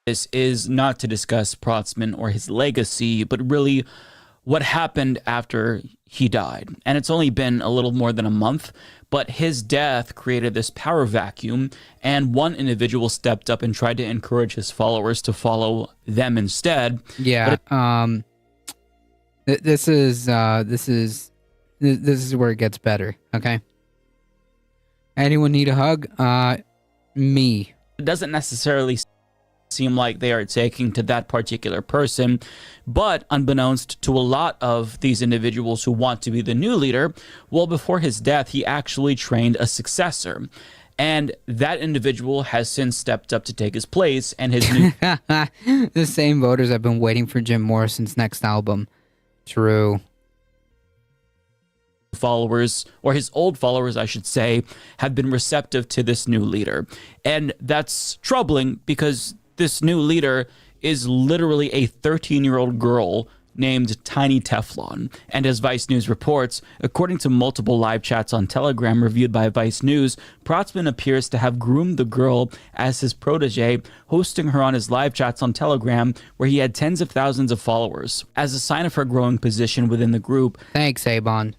This is not to discuss Protzman or his legacy, but really what happened after he died. And it's only been a little more than a month, but his death created this power vacuum, and one individual stepped up and tried to encourage his followers to follow them instead. Yeah. This is where it gets better, okay? Anyone need a hug? Me. It doesn't necessarily seem like they are taking to that particular person, but unbeknownst to a lot of these individuals who want to be the new leader, well, before his death, he actually trained a successor. And that individual has since stepped up to take his place, and his new... The same voters have been waiting for Jim Morrison's next album. True. Followers, or his old followers, I should say, have been receptive to this new leader. And that's troubling because this new leader is literally a 13-year-old girl named Tiny Teflon. And as Vice News reports, according to multiple live chats on Telegram reviewed by Vice News, Protzman appears to have groomed the girl as his protege, hosting her on his live chats on Telegram, where he had tens of thousands of followers. As a sign of her growing position within the group, Thanks, Avon.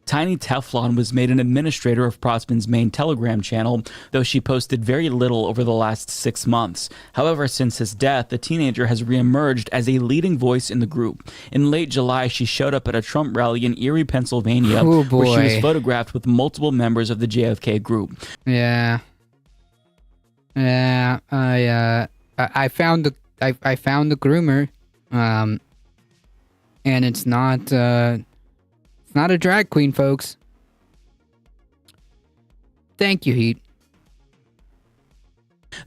Tiny Teflon was made an administrator of Protzman's main Telegram channel, though she posted very little over the last 6 months. However, since his death, the teenager has reemerged as a leading voice in the group. In late July, she showed up at a Trump rally in Erie, Pennsylvania, Oh, where she was boy. photographed with multiple members of the JFK group. Yeah. Yeah, I found the I found the groomer, and it's not a drag queen, folks. Thank you, Heat.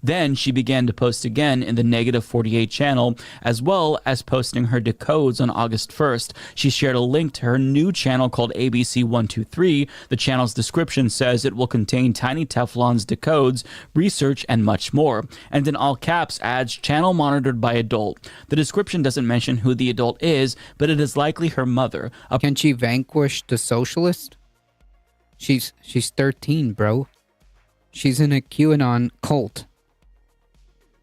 Then she began to post again in the Negative 48 channel, as well as posting her decodes on August 1st. She shared a link to her new channel called ABC123. The channel's description says it will contain Tiny Teflon's decodes, research, and much more. And in all caps adds channel monitored by adult. The description doesn't mention who the adult is, but it is likely her mother. Can she vanquish the socialist? She's 13, bro. She's in a QAnon cult.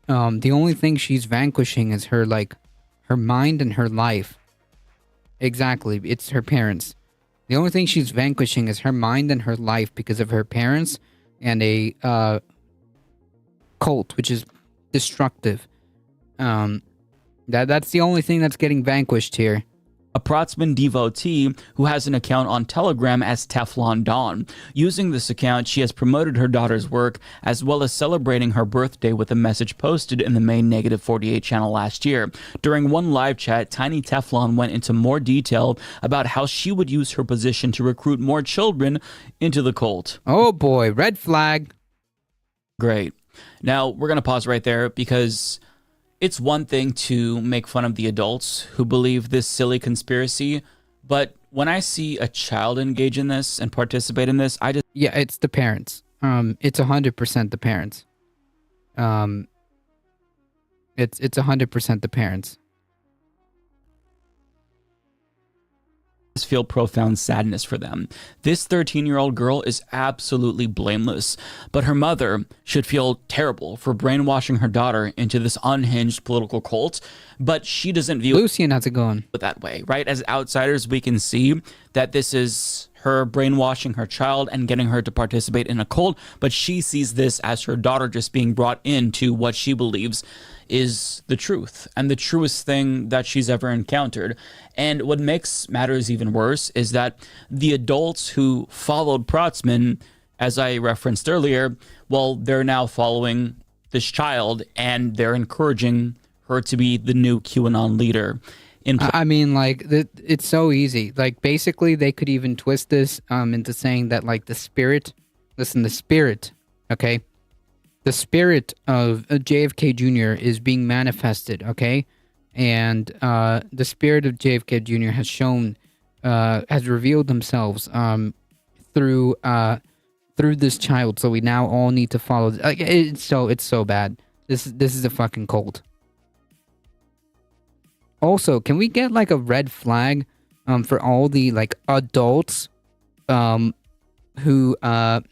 The only thing she's vanquishing is her mind and her life. Exactly, it's her parents. The only thing she's vanquishing is her mind and her life because of her parents and a cult, which is destructive. That's the only thing that's getting vanquished here. A Protzman devotee who has an account on Telegram as Teflon Dawn. Using this account, she has promoted her daughter's work as well as celebrating her birthday with a message posted in the main Negative 48 channel last year. During one live chat, Tiny Teflon went into more detail about how she would use her position to recruit more children into the cult. Oh boy, red flag. Great. Now, we're going to pause right there because it's one thing to make fun of the adults who believe this silly conspiracy, but when I see a child engage in this and participate in this, Yeah, it's the parents. It's 100% the parents. It's 100% the parents. feel profound sadness for them. This 13-year-old girl is absolutely blameless, but her mother should feel terrible for brainwashing her daughter into this unhinged political cult, but she doesn't view Lucian, how's it going? it that way, right? As outsiders, we can see that this is her brainwashing her child and getting her to participate in a cult, but she sees this as her daughter just being brought into what she believes is the truth and the truest thing that she's ever encountered. And what makes matters even worse is that the adults who followed Protzman, as I referenced earlier, well, they're now following this child and they're encouraging her to be the new QAnon leader. I mean, like, it's so easy. Like, basically, they could even twist this into saying that, like, the spirit, okay? The spirit of JFK Jr. is being manifested, okay? And the spirit of JFK Jr. has shown, has revealed themselves through this child. So we now all need to follow. Like, it's so bad. This is a fucking cult. Also, can we get like a red flag for all the like adults who are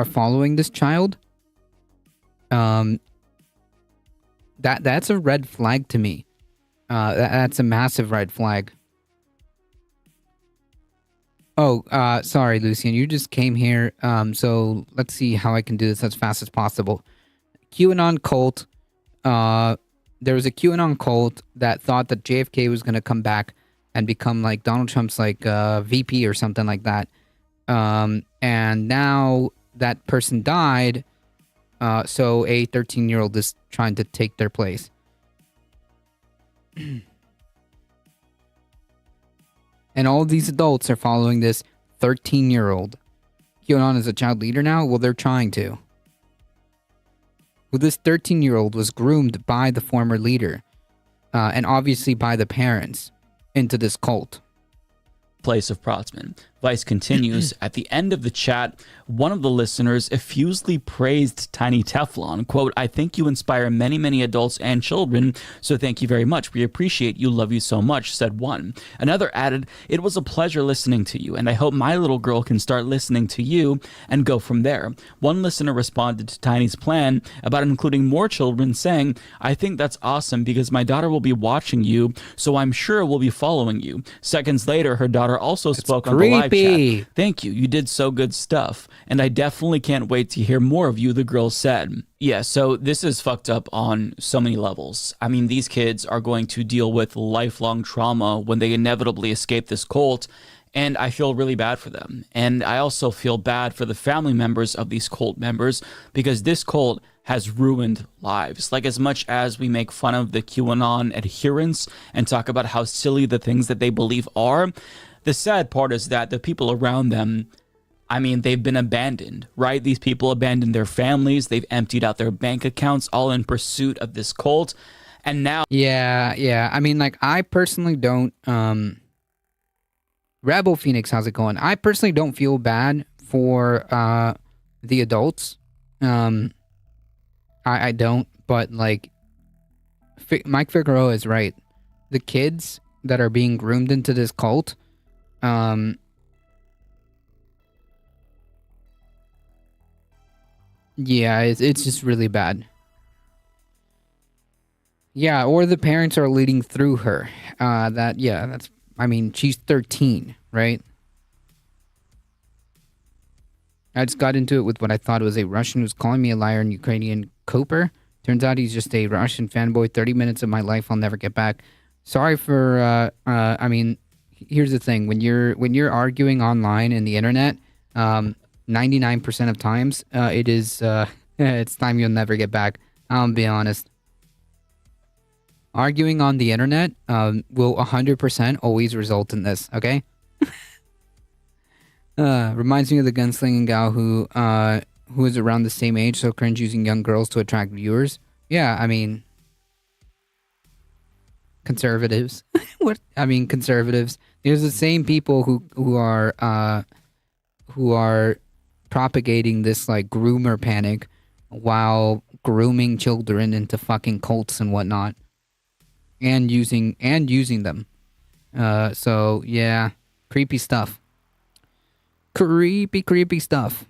following this child? That's a red flag to me. That's a massive red flag. Oh, sorry, Lucian, you just came here. So let's see how I can do this as fast as possible. QAnon cult. There was a QAnon cult that thought that JFK was going to come back and become like Donald Trump's like VP or something like that. And now that person died. So a 13-year-old is trying to take their place. And all these adults are following this 13-year-old. QAnon is a child leader now? Well, they're trying to. Well, this 13-year-old was groomed by the former leader, and obviously by the parents, into this cult. Place of Protzman. Vice continues, at the end of the chat, one of the listeners effusively praised Tiny Teflon. Quote, I think you inspire many, many adults and children, so thank you very much. We appreciate you, love you so much, said one. Another added, it was a pleasure listening to you, and I hope my little girl can start listening to you and go from there. One listener responded to Tiny's plan about including more children, saying, I think that's awesome because my daughter will be watching you, so I'm sure we'll be following you. Seconds later, her daughter also spoke on the live chat. Thank you. You did so good stuff. And I definitely can't wait to hear more of you, the girl said. Yeah, so this is fucked up on so many levels. I mean, these kids are going to deal with lifelong trauma when they inevitably escape this cult. And I feel really bad for them. And I also feel bad for the family members of these cult members because this cult has ruined lives. Like, as much as we make fun of the QAnon adherents and talk about how silly the things that they believe are, the sad part is that the people around them, I mean, they've been abandoned, right? These people abandoned their families. They've emptied out their bank accounts, all in pursuit of this cult. And now... Yeah. I mean, like, I personally don't... Rebel Phoenix, how's it going? I personally don't feel bad for the adults. I don't, but, like, Mike Figueroa is right. The kids that are being groomed into this cult... yeah, it's just really bad. Yeah, or the parents are leading through her. That's, I mean, she's 13, right? I just got into it with what I thought was a Russian who's calling me a liar and Ukrainian coper. Turns out he's just a Russian fanboy. 30 minutes of my life I'll never get back. Sorry for, I mean, here's the thing. When you're arguing online in the internet, 99% of times, it is, it's time you'll never get back. I'll be honest. Arguing on the internet will 100% always result in this, okay? Reminds me of the gunslinging gal who is around the same age, so cringe using young girls to attract viewers. Yeah, I mean... Conservatives. What? I mean, conservatives. There's the same people who are propagating this, like, groomer panic while grooming children into fucking cults and whatnot. And using them. So, yeah. Creepy stuff. Creepy stuff.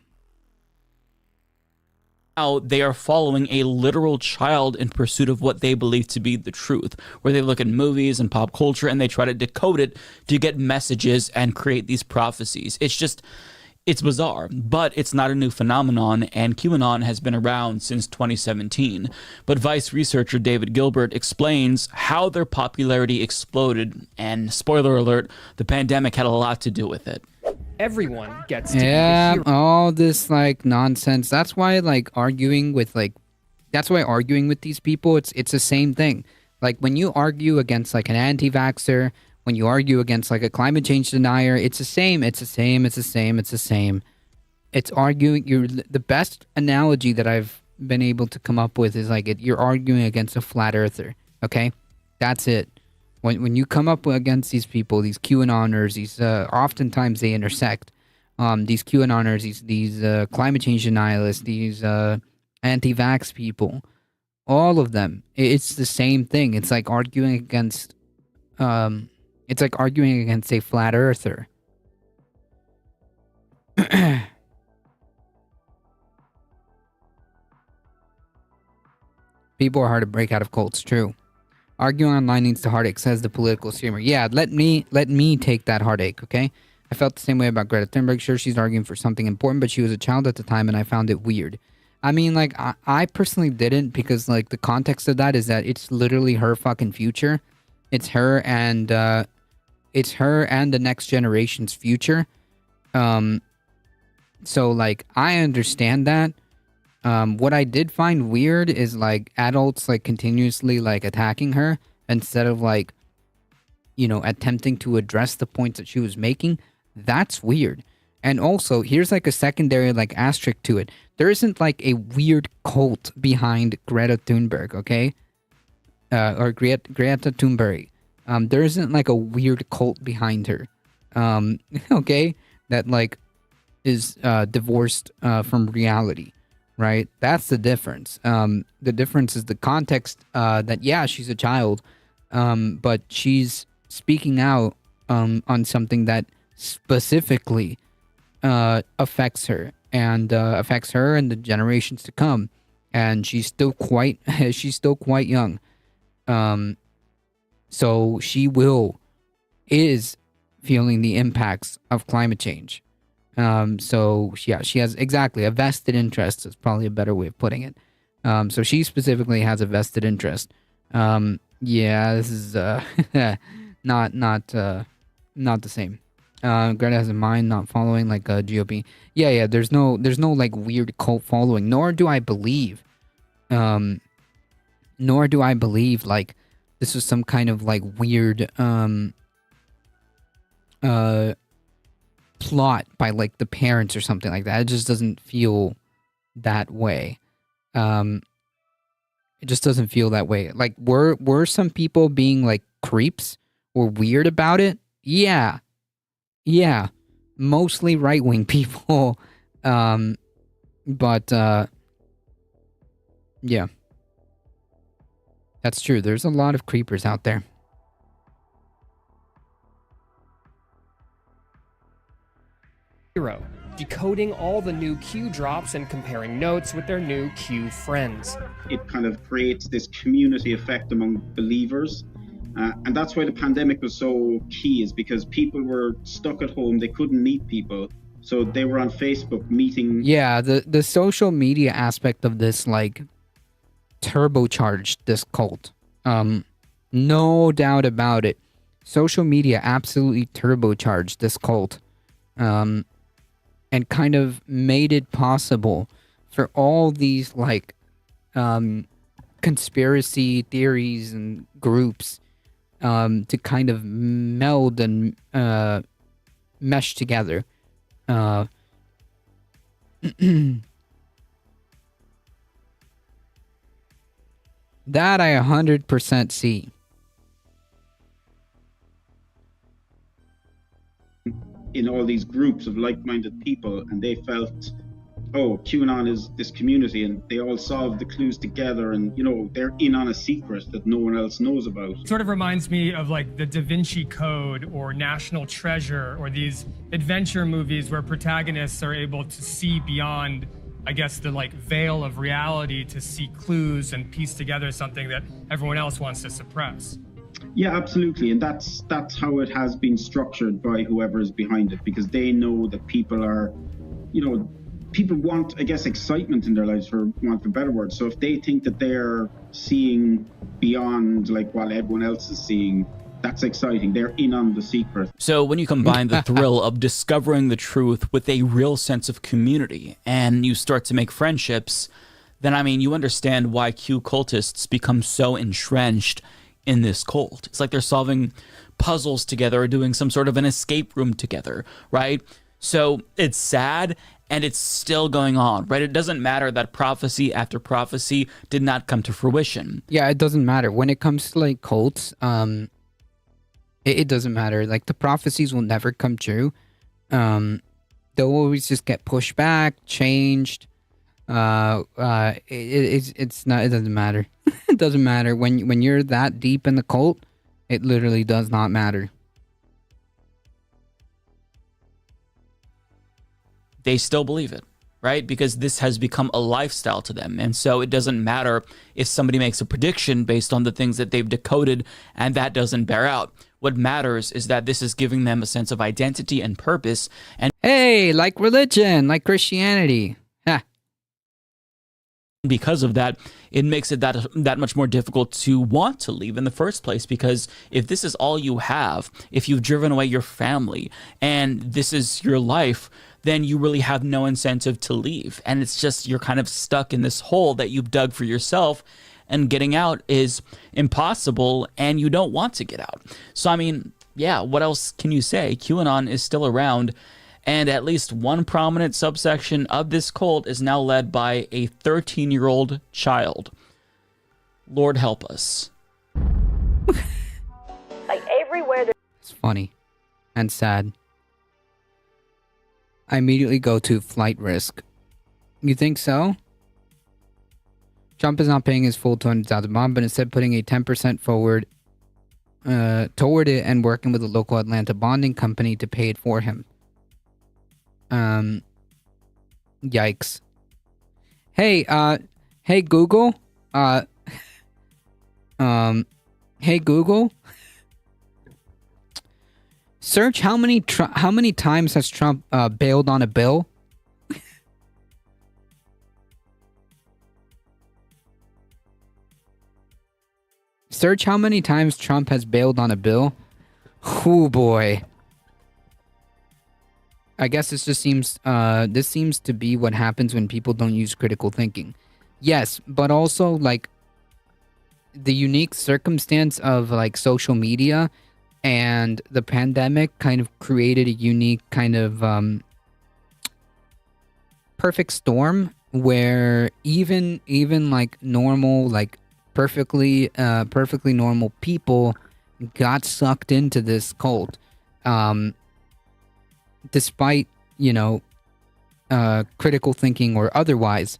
Now they are following a literal child in pursuit of what they believe to be the truth, where they look at movies and pop culture and they try to decode it to get messages and create these prophecies. It's bizarre, but it's not a new phenomenon, and QAnon has been around since 2017. But Vice researcher David Gilbert explains how their popularity exploded, and spoiler alert, the pandemic had a lot to do with it. Everyone gets to be the hero. All this, like, nonsense. That's why, like, arguing with these people, it's the same thing. Like, when you argue against, like, an anti-vaxxer, when you argue against, like, a climate change denier, it's the same. It's arguing. The best analogy that I've been able to come up with is, like, you're arguing against a flat earther, okay? That's it. When you come up against these people, these QAnoners, these oftentimes they intersect. These QAnoners, these climate change denialists, these anti-vax people, all of them, it's the same thing. It's like arguing against, a flat earther. People are hard to break out of cults. True. Arguing online needs to heartache, says the political streamer. Yeah, let me take that heartache, okay? I felt the same way about Greta Thunberg. Sure, she's arguing for something important, but she was a child at the time, and I found it weird. I mean, like, I personally didn't, because, like, the context of that is that it's literally her fucking future. It's her and the next generation's future. So, like, I understand that. What I did find weird is, like, adults, like, continuously, like, attacking her instead of, like, you know, attempting to address the points that she was making. That's weird. And also, here's, like, a secondary, like, asterisk to it. There isn't, like, a weird cult behind Greta Thunberg, okay? Or Greta Thunberg. There isn't, like, a weird cult behind her. Okay? that like is divorced from reality, right? That's the difference. The difference is the context that, yeah, she's a child, but she's speaking out on something that specifically affects her and the generations to come. And she's still quite young. So she is feeling the impacts of climate change. So yeah, she has exactly a vested interest is probably a better way of putting it. So she specifically has a vested interest. Yeah, this is not the same. Greta has a mind not following like a GOP. Yeah. There's no like weird cult following. Nor do I believe like this was some kind of like weird plot by like the parents or something like that. It just doesn't feel that way. It just doesn't feel that way. Like were some people being like creeps or weird about it? Yeah. Mostly right-wing people. But yeah. That's true. There's a lot of creepers out there. Decoding all the new Q drops and comparing notes with their new Q friends. It kind of creates this community effect among believers. And that's why the pandemic was so key, is because people were stuck at home. They couldn't meet people. So they were on Facebook meeting. Yeah, the social media aspect of this, like, turbocharged this cult. No doubt about it. Social media absolutely turbocharged this cult. And kind of made it possible for all these, like, conspiracy theories and groups to kind of meld and mesh together. That I 100% see. In all these groups of like-minded people, and they felt, oh, QAnon is this community, and they all solved the clues together, and, you know, they're in on a secret that no one else knows about. Sort of reminds me of like the Da Vinci Code or National Treasure, or these adventure movies where protagonists are able to see beyond, I guess, the like veil of reality to see clues and piece together something that everyone else wants to suppress. Yeah, absolutely. And that's how it has been structured by whoever is behind it, because they know that people are, you know, people want, I guess, excitement in their lives, for want of a better word. So if they think that they're seeing beyond like what everyone else is seeing, that's exciting. They're in on the secret. So when you combine the thrill of discovering the truth with a real sense of community, and you start to make friendships, then, I mean, you understand why Q cultists become so entrenched in this cult. It's like they're solving puzzles together or doing some sort of an escape room together, right? So it's sad, and it's still going on, right? It doesn't matter that prophecy after prophecy did not come to fruition. Yeah, it doesn't matter. When it comes to like cults, it doesn't matter. Like, the prophecies will never come true. They'll always just get pushed back, changed. It's not. It doesn't matter. It doesn't matter when you're that deep in the cult. It literally does not matter. They still believe it, right? Because this has become a lifestyle to them. And so it doesn't matter if somebody makes a prediction based on the things that they've decoded and that doesn't bear out. What matters is that this is giving them a sense of identity and purpose. And hey, like religion, like Christianity. because of that, it makes it that much more difficult to want to leave in the first place. Because if this is all you have, if you've driven away your family and this is your life, then you really have no incentive to leave. And it's just, you're kind of stuck in this hole that you've dug for yourself, and getting out is impossible, and you don't want to get out. So, I mean, yeah, what else can you say? QAnon is still around, and at least one prominent subsection of this cult is now led by a 13-year-old child. Lord help us. Like, everywhere. It's funny and sad. I immediately go to flight risk. You think so? Trump is not paying his full 200,000 bond, but instead putting a 10% forward toward it and working with a local Atlanta bonding company to pay it for him. Yikes. Hey Google. Hey Google. Search how many times has Trump bailed on a bill? Search how many times Trump has bailed on a bill. Oh boy. I guess this seems to be what happens when people don't use critical thinking. Yes, but also like the unique circumstance of like social media and the pandemic kind of created a unique kind of perfect storm where even like normal, like perfectly normal people got sucked into this cult, despite critical thinking or otherwise.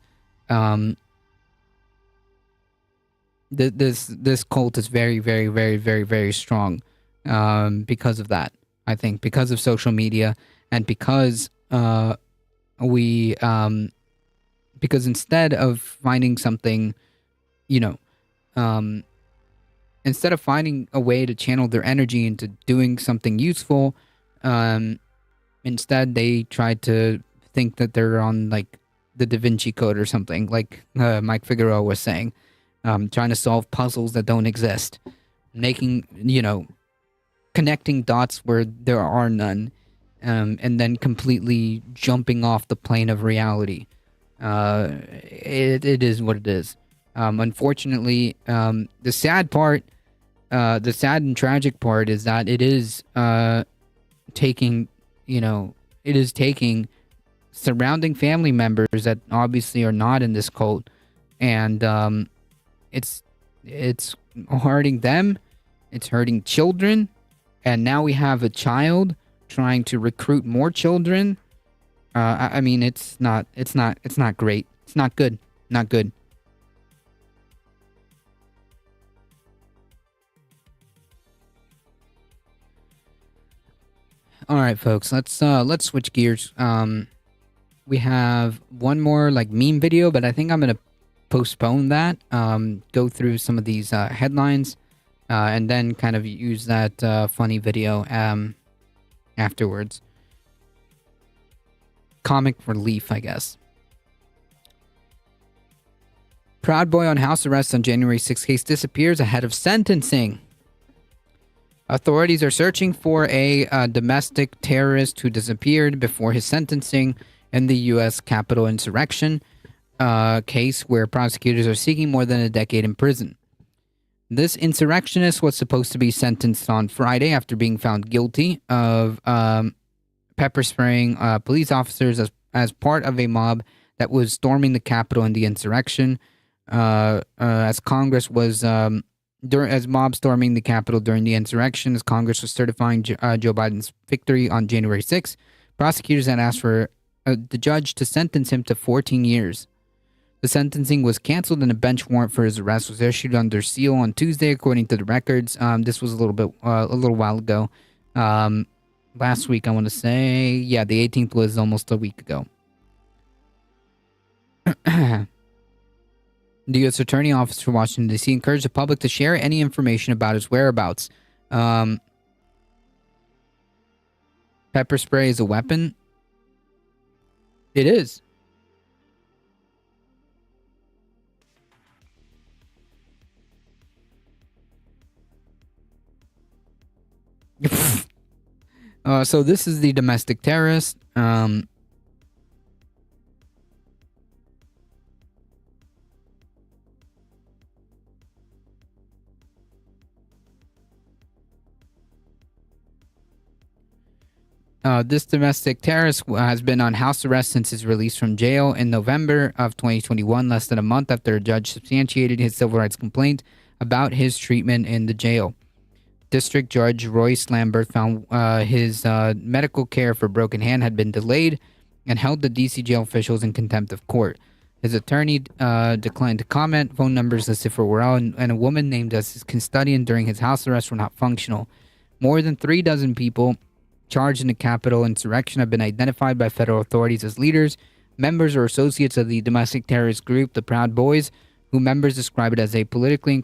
This cult is very, very, very, very, very strong because of that. I think because of social media and because because instead of finding something, instead of finding a way to channel their energy into doing something useful, instead they try to think that they're on like the Da Vinci Code or something, like Mike Figueroa was saying, trying to solve puzzles that don't exist, making, connecting dots where there are none, and then completely jumping off the plane of reality. It is what it is. Unfortunately, the sad and tragic part is that it is taking surrounding family members that obviously are not in this cult, and it's hurting them, it's hurting children, and now we have a child trying to recruit more children. I mean, it's not great. It's not good. Not good. All right, folks. Let's switch gears. We have one more like meme video, but I think I'm gonna postpone that. Go through some of these headlines, and then kind of use that funny video afterwards. Comic relief, I guess. Proud Boy on house arrest on January 6th case disappears ahead of sentencing. Authorities are searching for a domestic terrorist who disappeared before his sentencing in the U.S. Capitol insurrection case where prosecutors are seeking more than a decade in prison. This insurrectionist was supposed to be sentenced on Friday after being found guilty of pepper spraying police officers as part of a mob that was storming the Capitol in the insurrection. As Congress was as mob storming the Capitol during the insurrection, as Congress was certifying Joe Biden's victory on January 6th, prosecutors had asked for the judge to sentence him to 14 years. The sentencing was canceled and a bench warrant for his arrest was issued under seal on Tuesday, according to the records. This was a little while ago. Last week, I want to say, yeah, the 18th was almost a week ago. The U.S. Attorney Office for Washington, D.C. encouraged the public to share any information about his whereabouts. Pepper spray is a weapon? It is. So this is the domestic terrorist. This domestic terrorist has been on house arrest since his release from jail in November of 2021, less than a month after a judge substantiated his civil rights complaint about his treatment in the jail. District Judge Royce Lambert found his medical care for broken hand had been delayed and held the DC jail officials in contempt of court. His attorney declined to comment. Phone numbers listed for Worrell and a woman named as his custodian during his house arrest were not functional. More than 36 people charged in the Capitol insurrection have been identified by federal authorities as leaders, members, or associates of the domestic terrorist group, the Proud Boys, who members describe it as a politically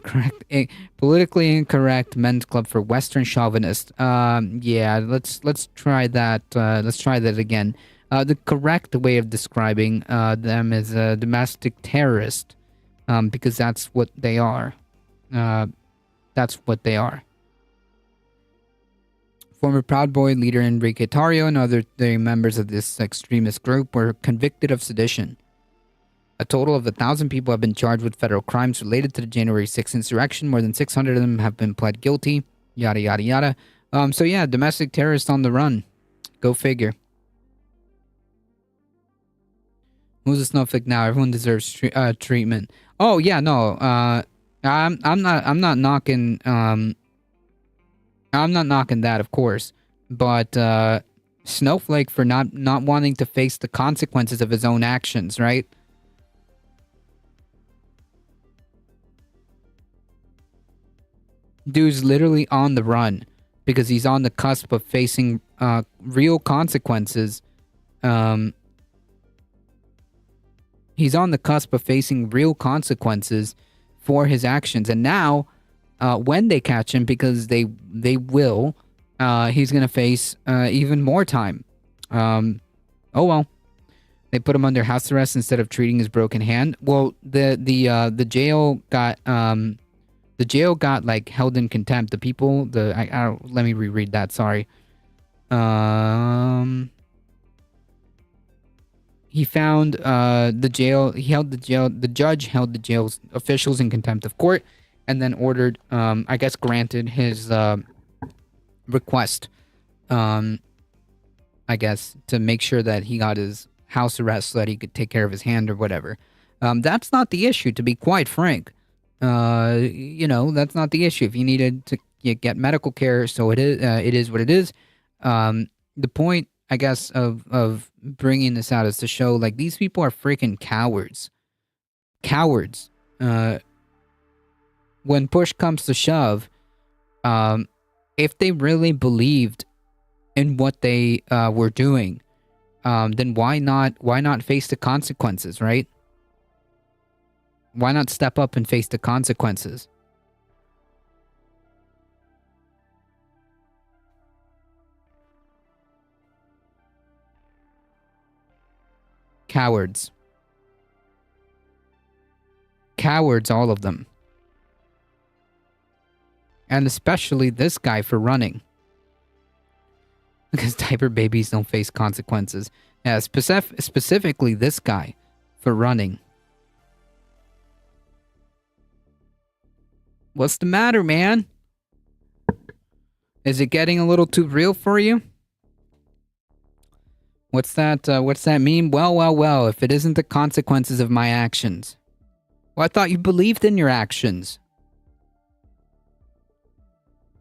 incorrect men's club for Western chauvinists. Yeah, let's try that. Let's try that again. The correct way of describing them is a domestic terrorist, because that's what they are. That's what they are. Former Proud Boy leader Enrique Tarrio and other 30 members of this extremist group were convicted of sedition. A total of 1,000 people have been charged with federal crimes related to the January 6th insurrection. More than 600 of them have been pled guilty. Yada, yada, yada. So yeah, domestic terrorists on the run. Go figure. Who's a snowflake now? Everyone deserves treatment. Oh yeah, no. I'm not knocking. I'm not knocking that, of course. But Snowflake for not wanting to face the consequences of his own actions, right? Dude's literally on the run because he's on the cusp of facing real consequences. He's on the cusp of facing real consequences for his actions. And now, when they catch him, because they will, he's going to face even more time. Oh well. They put him under house arrest instead of treating his broken hand. Well, the jail got like held in contempt. The people, let me reread that. Sorry. He found the judge held the jail's officials in contempt of court and then ordered, granted his request, to make sure that he got his house arrest so that he could take care of his hand or whatever. That's not the issue, to be quite frank. That's not the issue. If you needed to get medical care, so it is what it is. The point, I guess, of bringing this out is to show, like, these people are freaking cowards. Cowards. When push comes to shove, if they really believed in what they were doing, then why not face the consequences, right? Why not step up and face the consequences? Cowards. Cowards, all of them. And especially this guy for running. Because diaper babies don't face consequences. Yeah, specifically this guy for running. What's the matter, man? Is it getting a little too real for you? What's that mean? Well, if it isn't the consequences of my actions. Well, I thought you believed in your actions.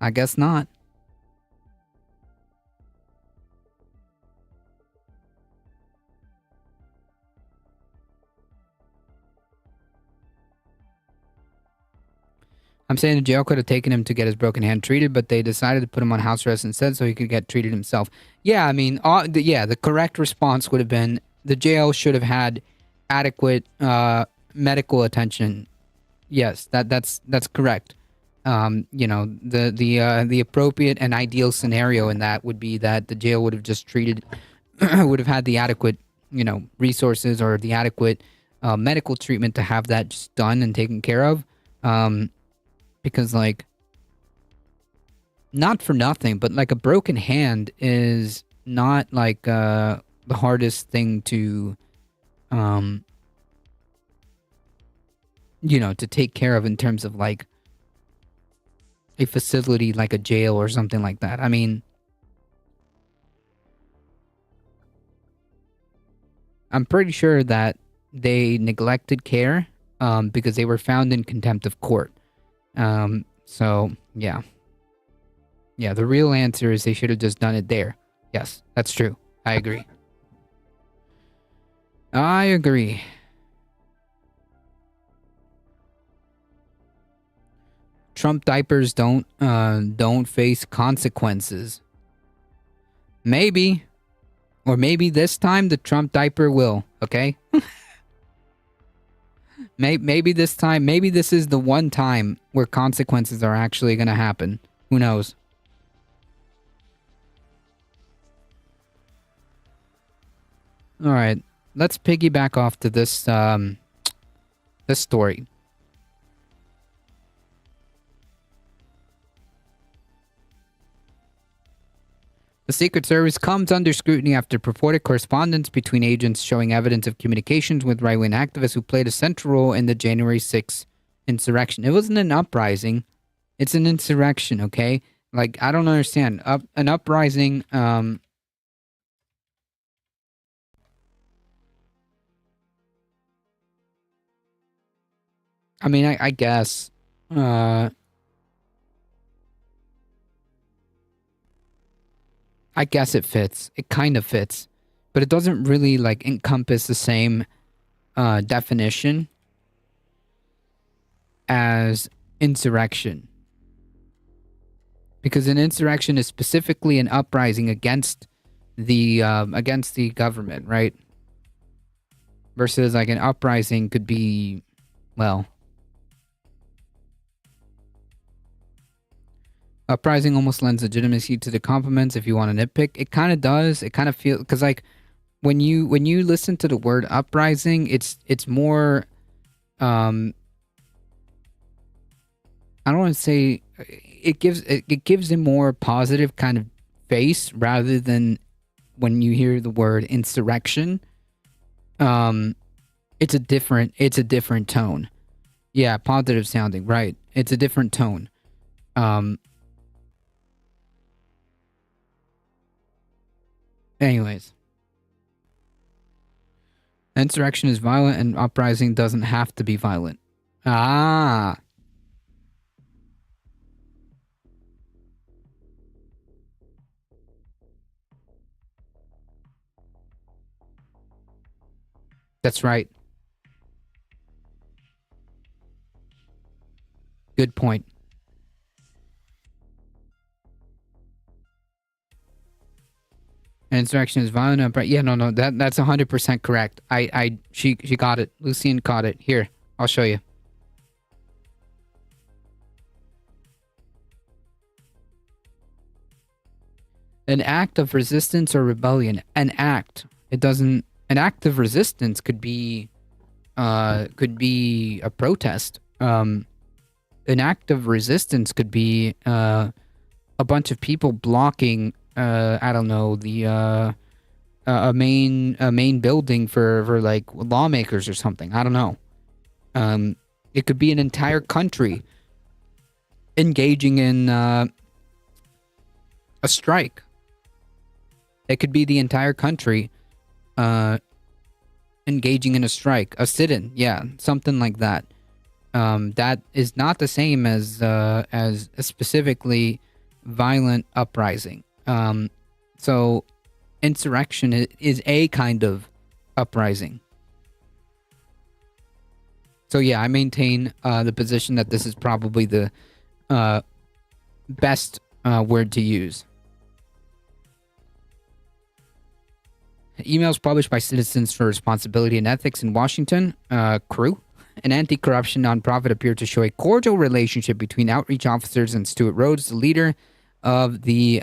I guess not. I'm saying the jail could have taken him to get his broken hand treated, but they decided to put him on house arrest instead so he could get treated himself. Yeah, I mean, the correct response would have been the jail should have had adequate medical attention. Yes, that's correct. The appropriate and ideal scenario in that would be that the jail would have just treated, would have had the adequate, resources or the adequate medical treatment to have that just done and taken care of. Because, like, not for nothing, but, like, a broken hand is not, like, the hardest thing to, to take care of in terms of, like, a facility like a jail or something like that. I mean, I'm pretty sure that they neglected care, because they were found in contempt of court. So, yeah. Yeah, the real answer is they should have just done it there. Yes, that's true. I agree. I agree. Trump diapers don't face consequences. Maybe. Or maybe this time the Trump diaper will, okay? Maybe this time, maybe this is the one time where consequences are actually going to happen. Who knows? All right, let's piggyback off to this this story. The Secret Service comes under scrutiny after purported correspondence between agents showing evidence of communications with right-wing activists who played a central role in the January 6th insurrection. It wasn't an uprising. It's an insurrection, okay? Like, I don't understand. An uprising, I mean, I guess. I guess it fits. It kind of fits. But it doesn't really, like, encompass the same definition as insurrection. Because an insurrection is specifically an uprising against the government, right? Versus, like, an uprising could be, well... Uprising almost lends legitimacy to the compliments if you want to nitpick. It kind of does. It kind of feels... Because, like, when you listen to the word uprising, it's more... I don't want to say... It gives a more positive kind of face rather than when you hear the word insurrection. It's a different tone. Yeah, positive sounding, right. It's a different tone. Anyways. Insurrection is violent and uprising doesn't have to be violent. Ah. That's right. Good point. Insurrection is violent, but yeah, no, that's 100% correct. She got it. Lucien caught it. Here, I'll show you. An act of resistance or rebellion. An act. An act of resistance could be a protest. An act of resistance could be a bunch of people blocking I don't know, a main building for like lawmakers or something. I don't know. It could be an entire country engaging in a strike. It could be the entire country engaging in a strike, a sit-in, yeah, something like that. That is not the same as a specifically violent uprising. So insurrection is a kind of uprising. So yeah, I maintain the position that this is probably the best word to use. Emails published by Citizens for Responsibility and Ethics in Washington, CREW, an anti-corruption nonprofit, appeared to show a cordial relationship between outreach officers and Stuart Rhodes, the leader of the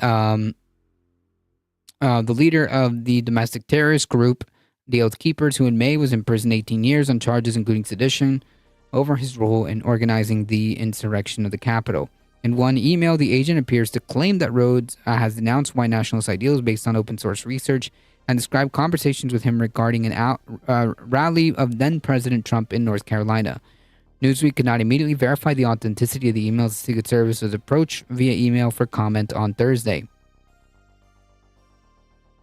domestic terrorist group, the Oath Keepers, who in May was imprisoned 18 years on charges including sedition over his role in organizing the insurrection of the Capitol. In one email, the agent appears to claim that Rhodes has denounced white nationalist ideals based on open source research and described conversations with him regarding an rally of then-President Trump in North Carolina. Newsweek could not immediately verify the authenticity of the emails. The Secret Service was approached via email for comment on Thursday.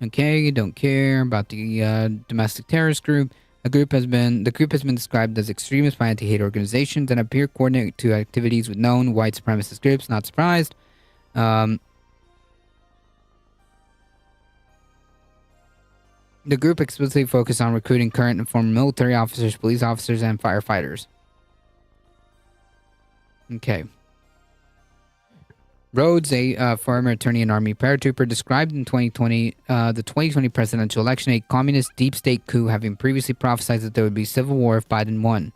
Okay, you don't care about the domestic terrorist group. The group has been described as extremist by anti-hate organizations and appear coordinated to activities with known white supremacist groups. Not surprised. The group explicitly focused on recruiting current and former military officers, police officers, and firefighters. Okay. Rhodes, a former attorney and army paratrooper, described in 2020 the 2020 presidential election a communist deep state coup, having previously prophesied that there would be civil war if Biden won.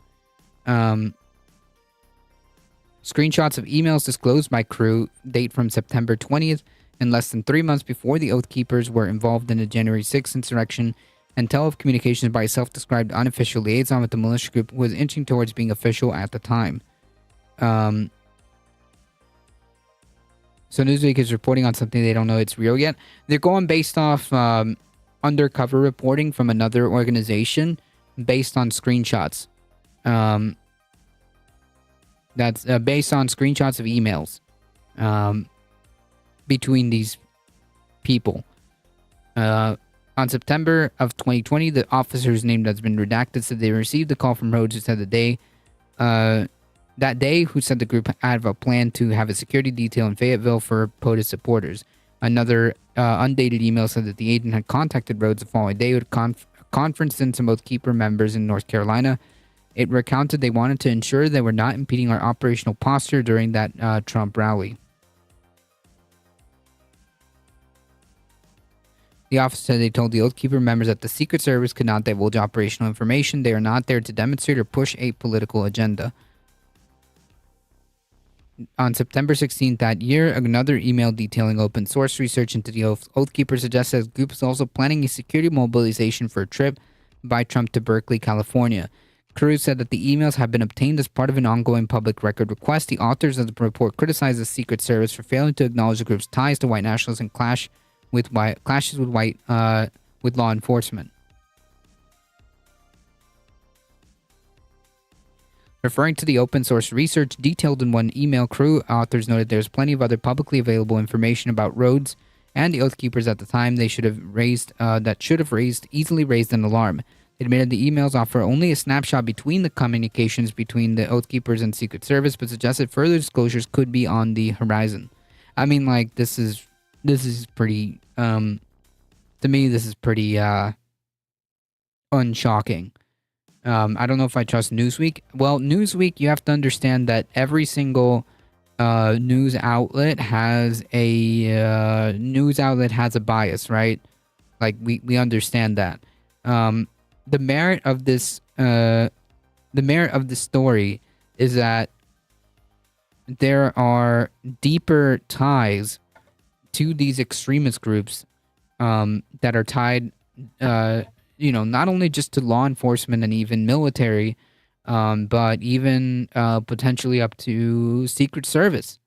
Screenshots of emails disclosed by Crew date from September 20th, and less than 3 months before the Oath Keepers were involved in the January 6th insurrection, and tell of communications by a self-described unofficial liaison with the militia group who was inching towards being official at the time. So Newsweek is reporting on something they don't know it's real yet. They're going based off undercover reporting from another organization based on screenshots. That's based on screenshots of emails between these people. On September of 2020, the officer whose name has been redacted said they received a call from Rhodes who said that day, who said the group had a plan to have a security detail in Fayetteville for POTUS supporters. Another undated email said that the agent had contacted Rhodes the following day with a conference and some Oath Keeper members in North Carolina. It recounted they wanted to ensure they were not impeding our operational posture during that Trump rally. The officer said they told the Oath Keeper members that the Secret Service could not divulge operational information. They are not there to demonstrate or push a political agenda. On September 16th that year, another email detailing open source research into the Oath Keeper suggests that the group is also planning a security mobilization for a trip by Trump to Berkeley, California. Cruz said that the emails have been obtained as part of an ongoing public record request. The authors of the report criticized the Secret Service for failing to acknowledge the group's ties to white nationalists and clashes with law enforcement. Referring to the open source research detailed in one email, Crew authors noted there was plenty of other publicly available information about Rhodes and the Oath Keepers at the time they should have raised easily raised an alarm. They admitted the emails offer only a snapshot between the communications between the Oath Keepers and Secret Service, but suggested further disclosures could be on the horizon. I mean, like, this is pretty to me this is pretty unshocking. I don't know if I trust Newsweek. Well, Newsweek, you have to understand that every single news outlet has a bias, right? Like, we understand that. The merit of this story is that there are deeper ties to these extremist groups that are tied not only just to law enforcement and even military, but even potentially up to Secret Service.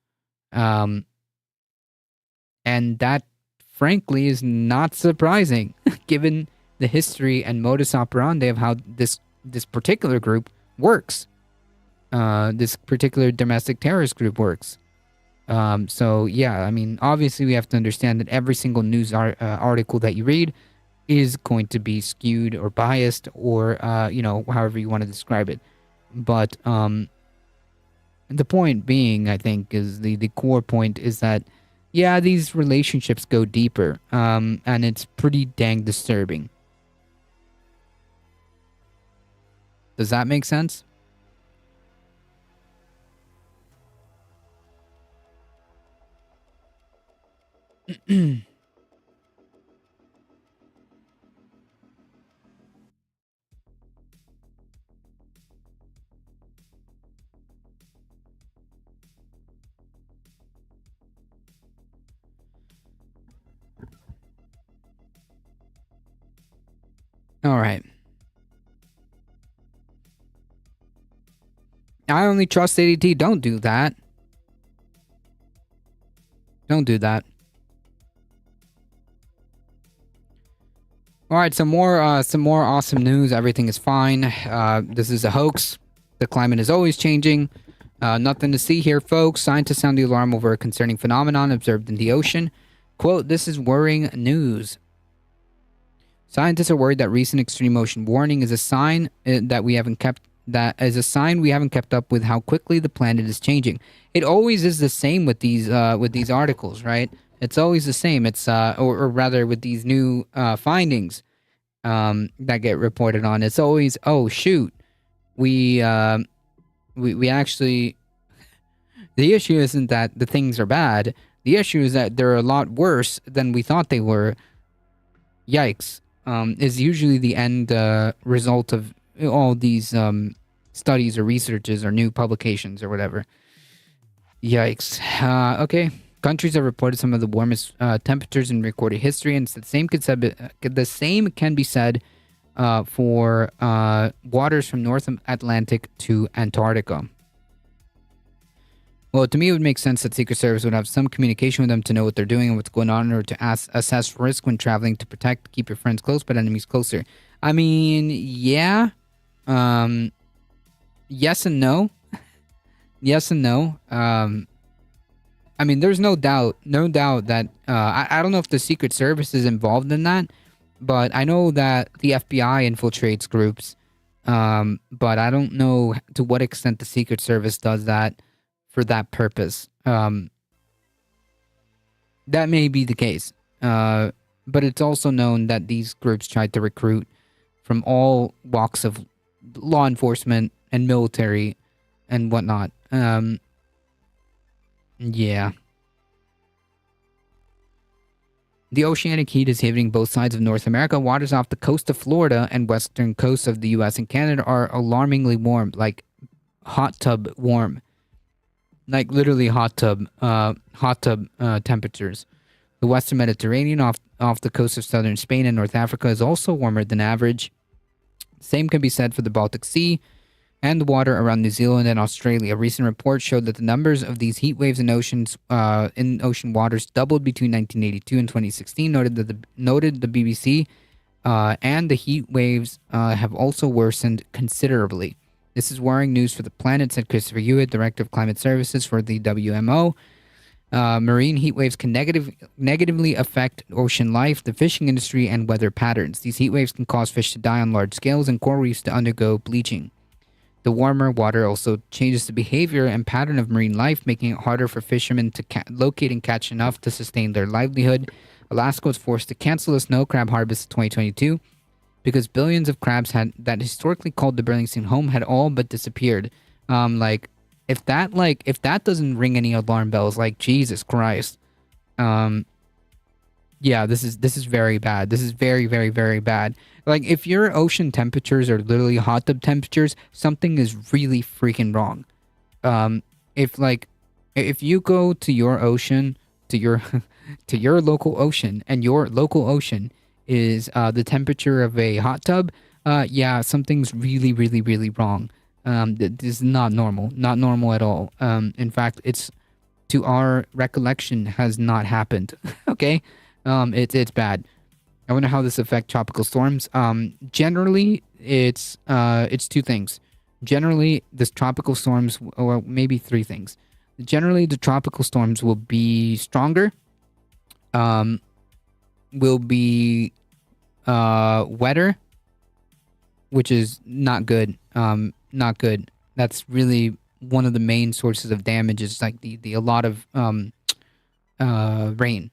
And that, frankly, is not surprising, given the history and modus operandi of how this particular group works. This particular domestic terrorist group works. So, yeah, I mean, obviously we have to understand that every single news article that you read is going to be skewed or biased or, however you want to describe it. But the point being, I think, is the core point is that, yeah, these relationships go deeper, and it's pretty dang disturbing. Does that make sense? All right. I only trust ADT. Don't do that. Don't do that. All right, some more awesome news. Everything is fine. This is a hoax. The climate is always changing. Nothing to see here, folks. Scientists sound the alarm over a concerning phenomenon observed in the ocean. Quote, "This is worrying news. Scientists are worried that recent extreme ocean warning is a sign we haven't kept up with how quickly the planet is changing." It always is the same with these articles, right? It's always the same. It's or rather with these new findings. that get reported on. It's always, oh shoot, we actually. The issue isn't that the things are bad. The issue is that they're a lot worse than we thought they were. Yikes. Is usually the end result of all these studies or researches or new publications or whatever. Yikes. Okay. Countries have reported some of the warmest temperatures in recorded history, and the same can be said for waters from North Atlantic to Antarctica. Well, to me, it would make sense that Secret Service would have some communication with them to know what they're doing and what's going on, in order to assess risk when traveling to protect, keep your friends close, but enemies closer. I mean, yeah. Yes and no. Yes and no. I mean, there's no doubt that I don't know if the Secret Service is involved in that, but I know that the FBI infiltrates groups. But I don't know to what extent the Secret Service does that for that purpose. That may be the case. But it's also known that these groups tried to recruit from all walks of law enforcement and military and whatnot. Yeah. The oceanic heat is hitting both sides of North America. Waters off the coast of Florida and western coasts of the US and Canada are alarmingly warm, like hot tub warm. Like literally hot tub temperatures. The western Mediterranean off the coast of southern Spain and North Africa is also warmer than average. Same can be said for the Baltic Sea and the water around New Zealand and Australia. A recent report showed that the numbers of these heat waves in ocean waters doubled between 1982 and 2016. Noted the BBC, and the heat waves have also worsened considerably. This is worrying news for the planet, said Christopher Hewitt, Director of Climate Services for the WMO. Marine heat waves can negatively affect ocean life, the fishing industry, and weather patterns. These heat waves can cause fish to die on large scales and coral reefs to undergo bleaching. The warmer water also changes the behavior and pattern of marine life, making it harder for fishermen to locate and catch enough to sustain their livelihood. Alaska was forced to cancel the snow crab harvest in 2022 because billions of crabs that historically called the Burlington home had all but disappeared. If that doesn't ring any alarm bells, like Jesus Christ. Yeah, this is very bad. This is very, very, very bad. Like, if your ocean temperatures are literally hot tub temperatures, something is really freaking wrong. If you go to your ocean, to your local ocean, and your local ocean is the temperature of a hot tub, yeah, something's really, really, really wrong. This is not normal at all. In fact, it's, to our recollection, has not happened. Okay, it's bad. I wonder how this affects tropical storms. Generally, it's two things. Generally, the tropical storms, or maybe three things. Generally, the tropical storms will be stronger. Will be wetter, which is not good. Not good. That's really one of the main sources of damage, is like a lot of rain.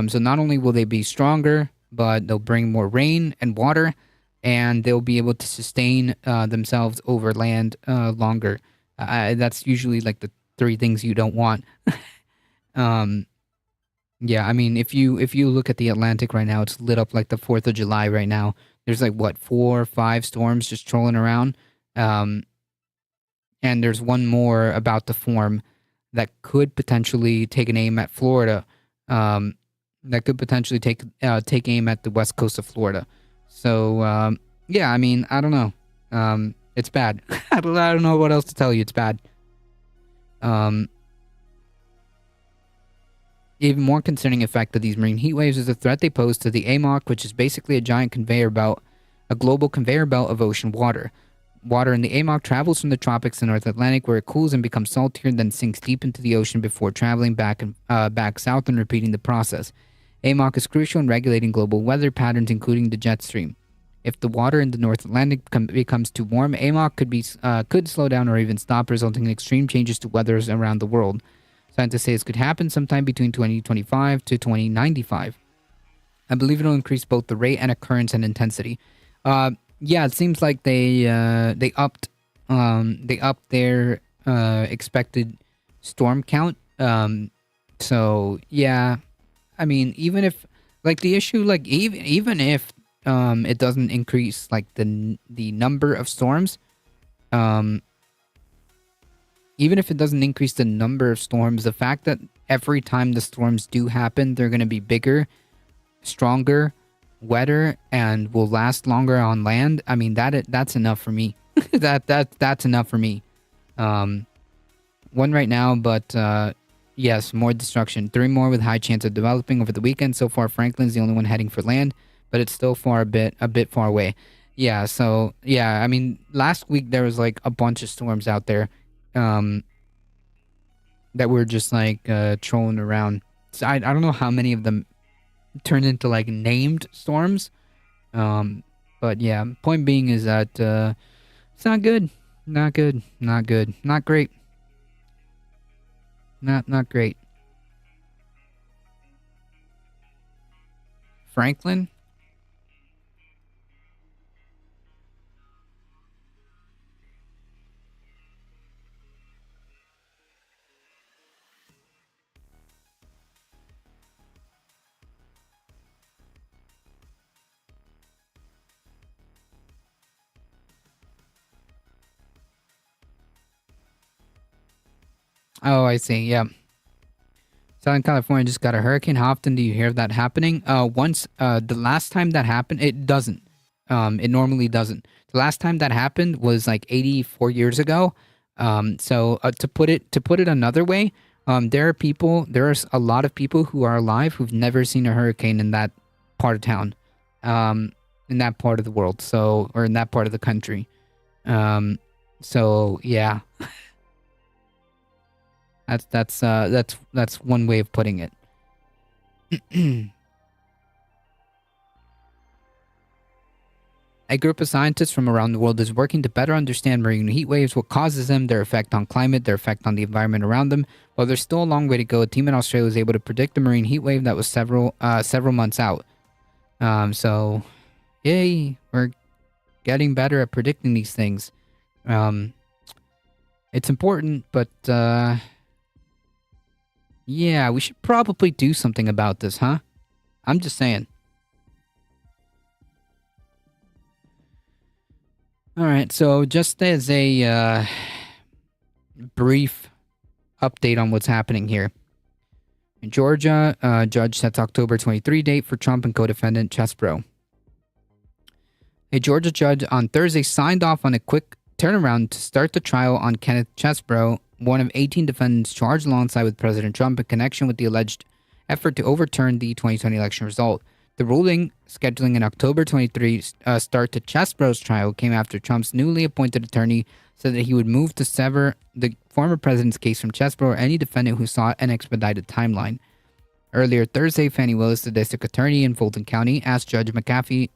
So not only will they be stronger, but they'll bring more rain and water, and they'll be able to sustain themselves over land longer. That's usually like the three things you don't want. Yeah, I mean, if you look at the Atlantic right now, it's lit up like the 4th of July right now. There's like, what, 4 or 5 storms just trolling around. And there's one more about to form that could potentially take an aim at Florida. That could potentially take aim at the west coast of Florida. So, yeah, I mean, I don't know. It's bad. I don't know what else to tell you. It's bad. Even more concerning effect of these marine heat waves is the threat they pose to the AMOC, which is basically a giant conveyor belt, a global conveyor belt of ocean water. Water in the AMOC travels from the tropics to the North Atlantic, where it cools and becomes saltier, then sinks deep into the ocean before traveling back south and repeating the process. AMOC is crucial in regulating global weather patterns, including the jet stream. If the water in the North Atlantic becomes too warm, AMOC could slow down or even stop, resulting in extreme changes to weathers around the world. Scientists say this could happen sometime between 2025 to 2095. I believe it'll increase both the rate and occurrence and intensity. Yeah, it seems like they upped their expected storm count. So yeah, I mean, even if like the issue, like even if it doesn't increase like the number of storms, even if it doesn't increase the number of storms, the fact that every time the storms do happen, they're going to be bigger, stronger, wetter, and will last longer on land. I mean, that's enough for me. that's enough for me. One right now, but yes, more destruction. 3 more with high chance of developing over the weekend. So far, Franklin's the only one heading for land, but it's still a bit far away. Yeah, so yeah, I mean, last week there was like a bunch of storms out there. That were just like trolling around. So I don't know how many of them turned into like named storms. But yeah, point being is that it's not good. Not good. Not good. Not great. Not great. Franklin? Oh, I see. Yeah. Southern California just got a hurricane. How often do you hear of that happening? Once, the last time that happened, it doesn't. It normally doesn't. The last time that happened was like 84 years ago. So to put it another way, there's a lot of people who are alive who've never seen a hurricane in that part of town, in that part of the world. So, or in that part of the country. So yeah. That's one way of putting it. A group of scientists from around the world is working to better understand marine heat waves, what causes them, their effect on climate, their effect on the environment around them. While there's still a long way to go, a team in Australia was able to predict the marine heat wave that was several months out. So, yay, we're getting better at predicting these things. It's important, but yeah, we should probably do something about this, huh? I'm just saying. Alright, so just as a brief update on what's happening here. In Georgia, judge sets October 23 date for Trump and co-defendant Chesebro. A Georgia judge on Thursday signed off on a quick turnaround to start the trial on Kenneth Chesebro, one of 18 defendants charged alongside with President Trump in connection with the alleged effort to overturn the 2020 election result. The ruling, scheduling an October 23 start to Chesebro's trial, came after Trump's newly appointed attorney said that he would move to sever the former president's case from Chesebro or any defendant who sought an expedited timeline. Earlier Thursday, Fannie Willis, the district attorney in Fulton County, asked Judge McAfee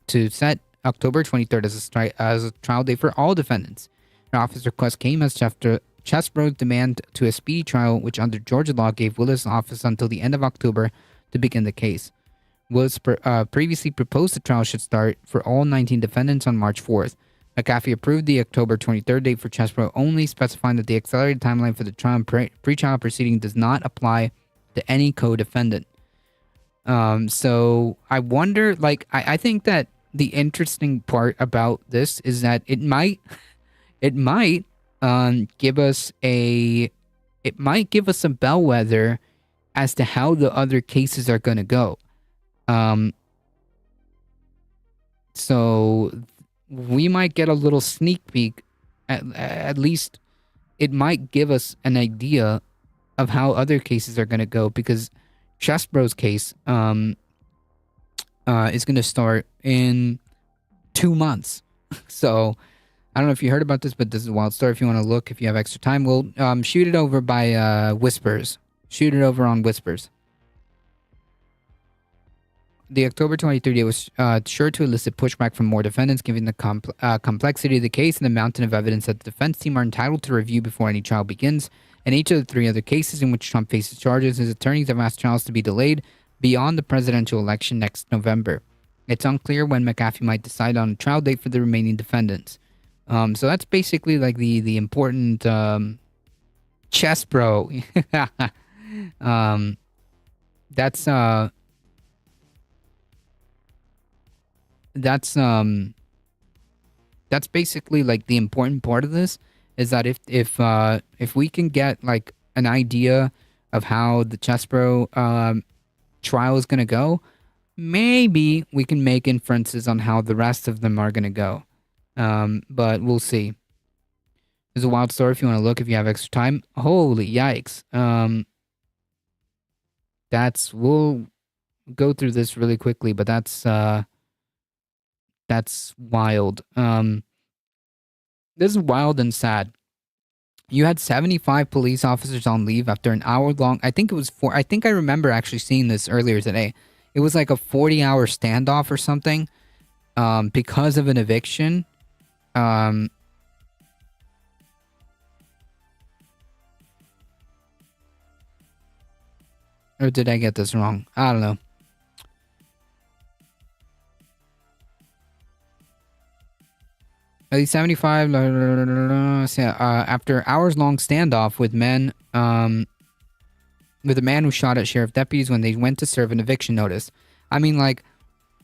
to set October 23rd as a trial date for all defendants. Her office request came as Chesebro's demand to a speedy trial, which under Georgia law gave Willis office until the end of October to begin the case. Willis previously proposed the trial should start for all 19 defendants on March 4th. McAfee approved the October 23rd date for Chesebro only, specifying that the accelerated timeline for the trial and pre-trial proceeding does not apply to any co-defendant. So I wonder, like, I think that the interesting part about this is that it might give us a bellwether as to how the other cases are going to go. So we might get a little sneak peek. At least it might give us an idea of how other cases are going to go, because Chesebro's case is going to start in 2 months. So I don't know if you heard about this, but this is a wild story. If you want to look, if you have extra time, we'll shoot it over by Whispers. Shoot it over on Whispers. The October 23 date was sure to elicit pushback from more defendants, given the complexity of the case and the mountain of evidence that the defense team are entitled to review before any trial begins. In each of the 3 other cases in which Trump faces charges, his attorneys have asked trials to be delayed beyond the presidential election next November. It's unclear when McAfee might decide on a trial date for the remaining defendants. So that's basically like the important chess bro. That's basically like the important part of this, is that if we can get like an idea of how the Chesbro trial is gonna go, maybe we can make inferences on how the rest of them are gonna go. But we'll see. There's a wild story if you want to look, if you have extra time. Holy yikes. We'll go through this really quickly, but that's wild. This is wild and sad. You had 75 police officers on leave after an hour-long... I think I remember actually seeing this earlier today. It was like a 40-hour standoff or something because of an eviction. Or did I get this wrong? I don't know. At least 75 after hours-long standoff with men, with a man who shot at sheriff deputies when they went to serve an eviction notice. I mean, like,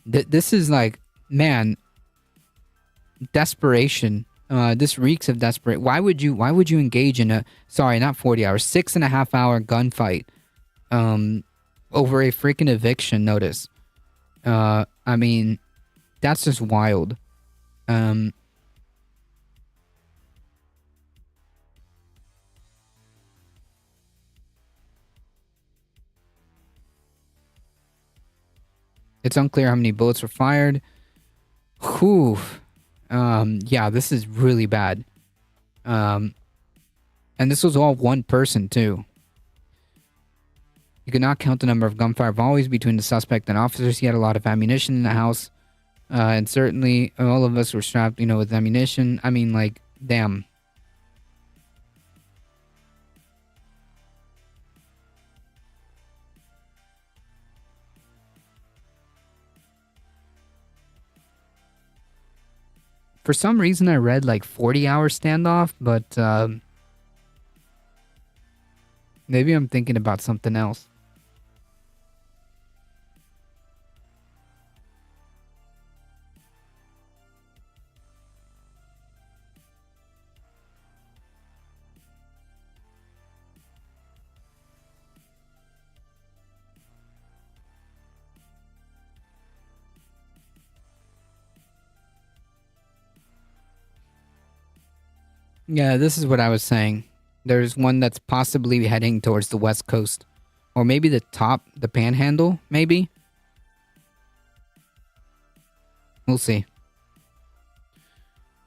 this is like, man, desperation. This reeks of desperation. Why would you engage in a, sorry, not 40 hours, 6.5 hour gunfight, over a freaking eviction notice? I mean, that's just wild. It's unclear how many bullets were fired. Whew. Yeah, this is really bad. And this was all one person, too. You could not count the number of gunfire volleys between the suspect and officers. He had a lot of ammunition in the house. And certainly all of us were strapped, with ammunition. I mean, like, damn. For some reason, I read like 40-hour standoff, but maybe I'm thinking about something else. Yeah, this is what I was saying. There's one that's possibly heading towards the west coast. Or maybe the panhandle, maybe? We'll see.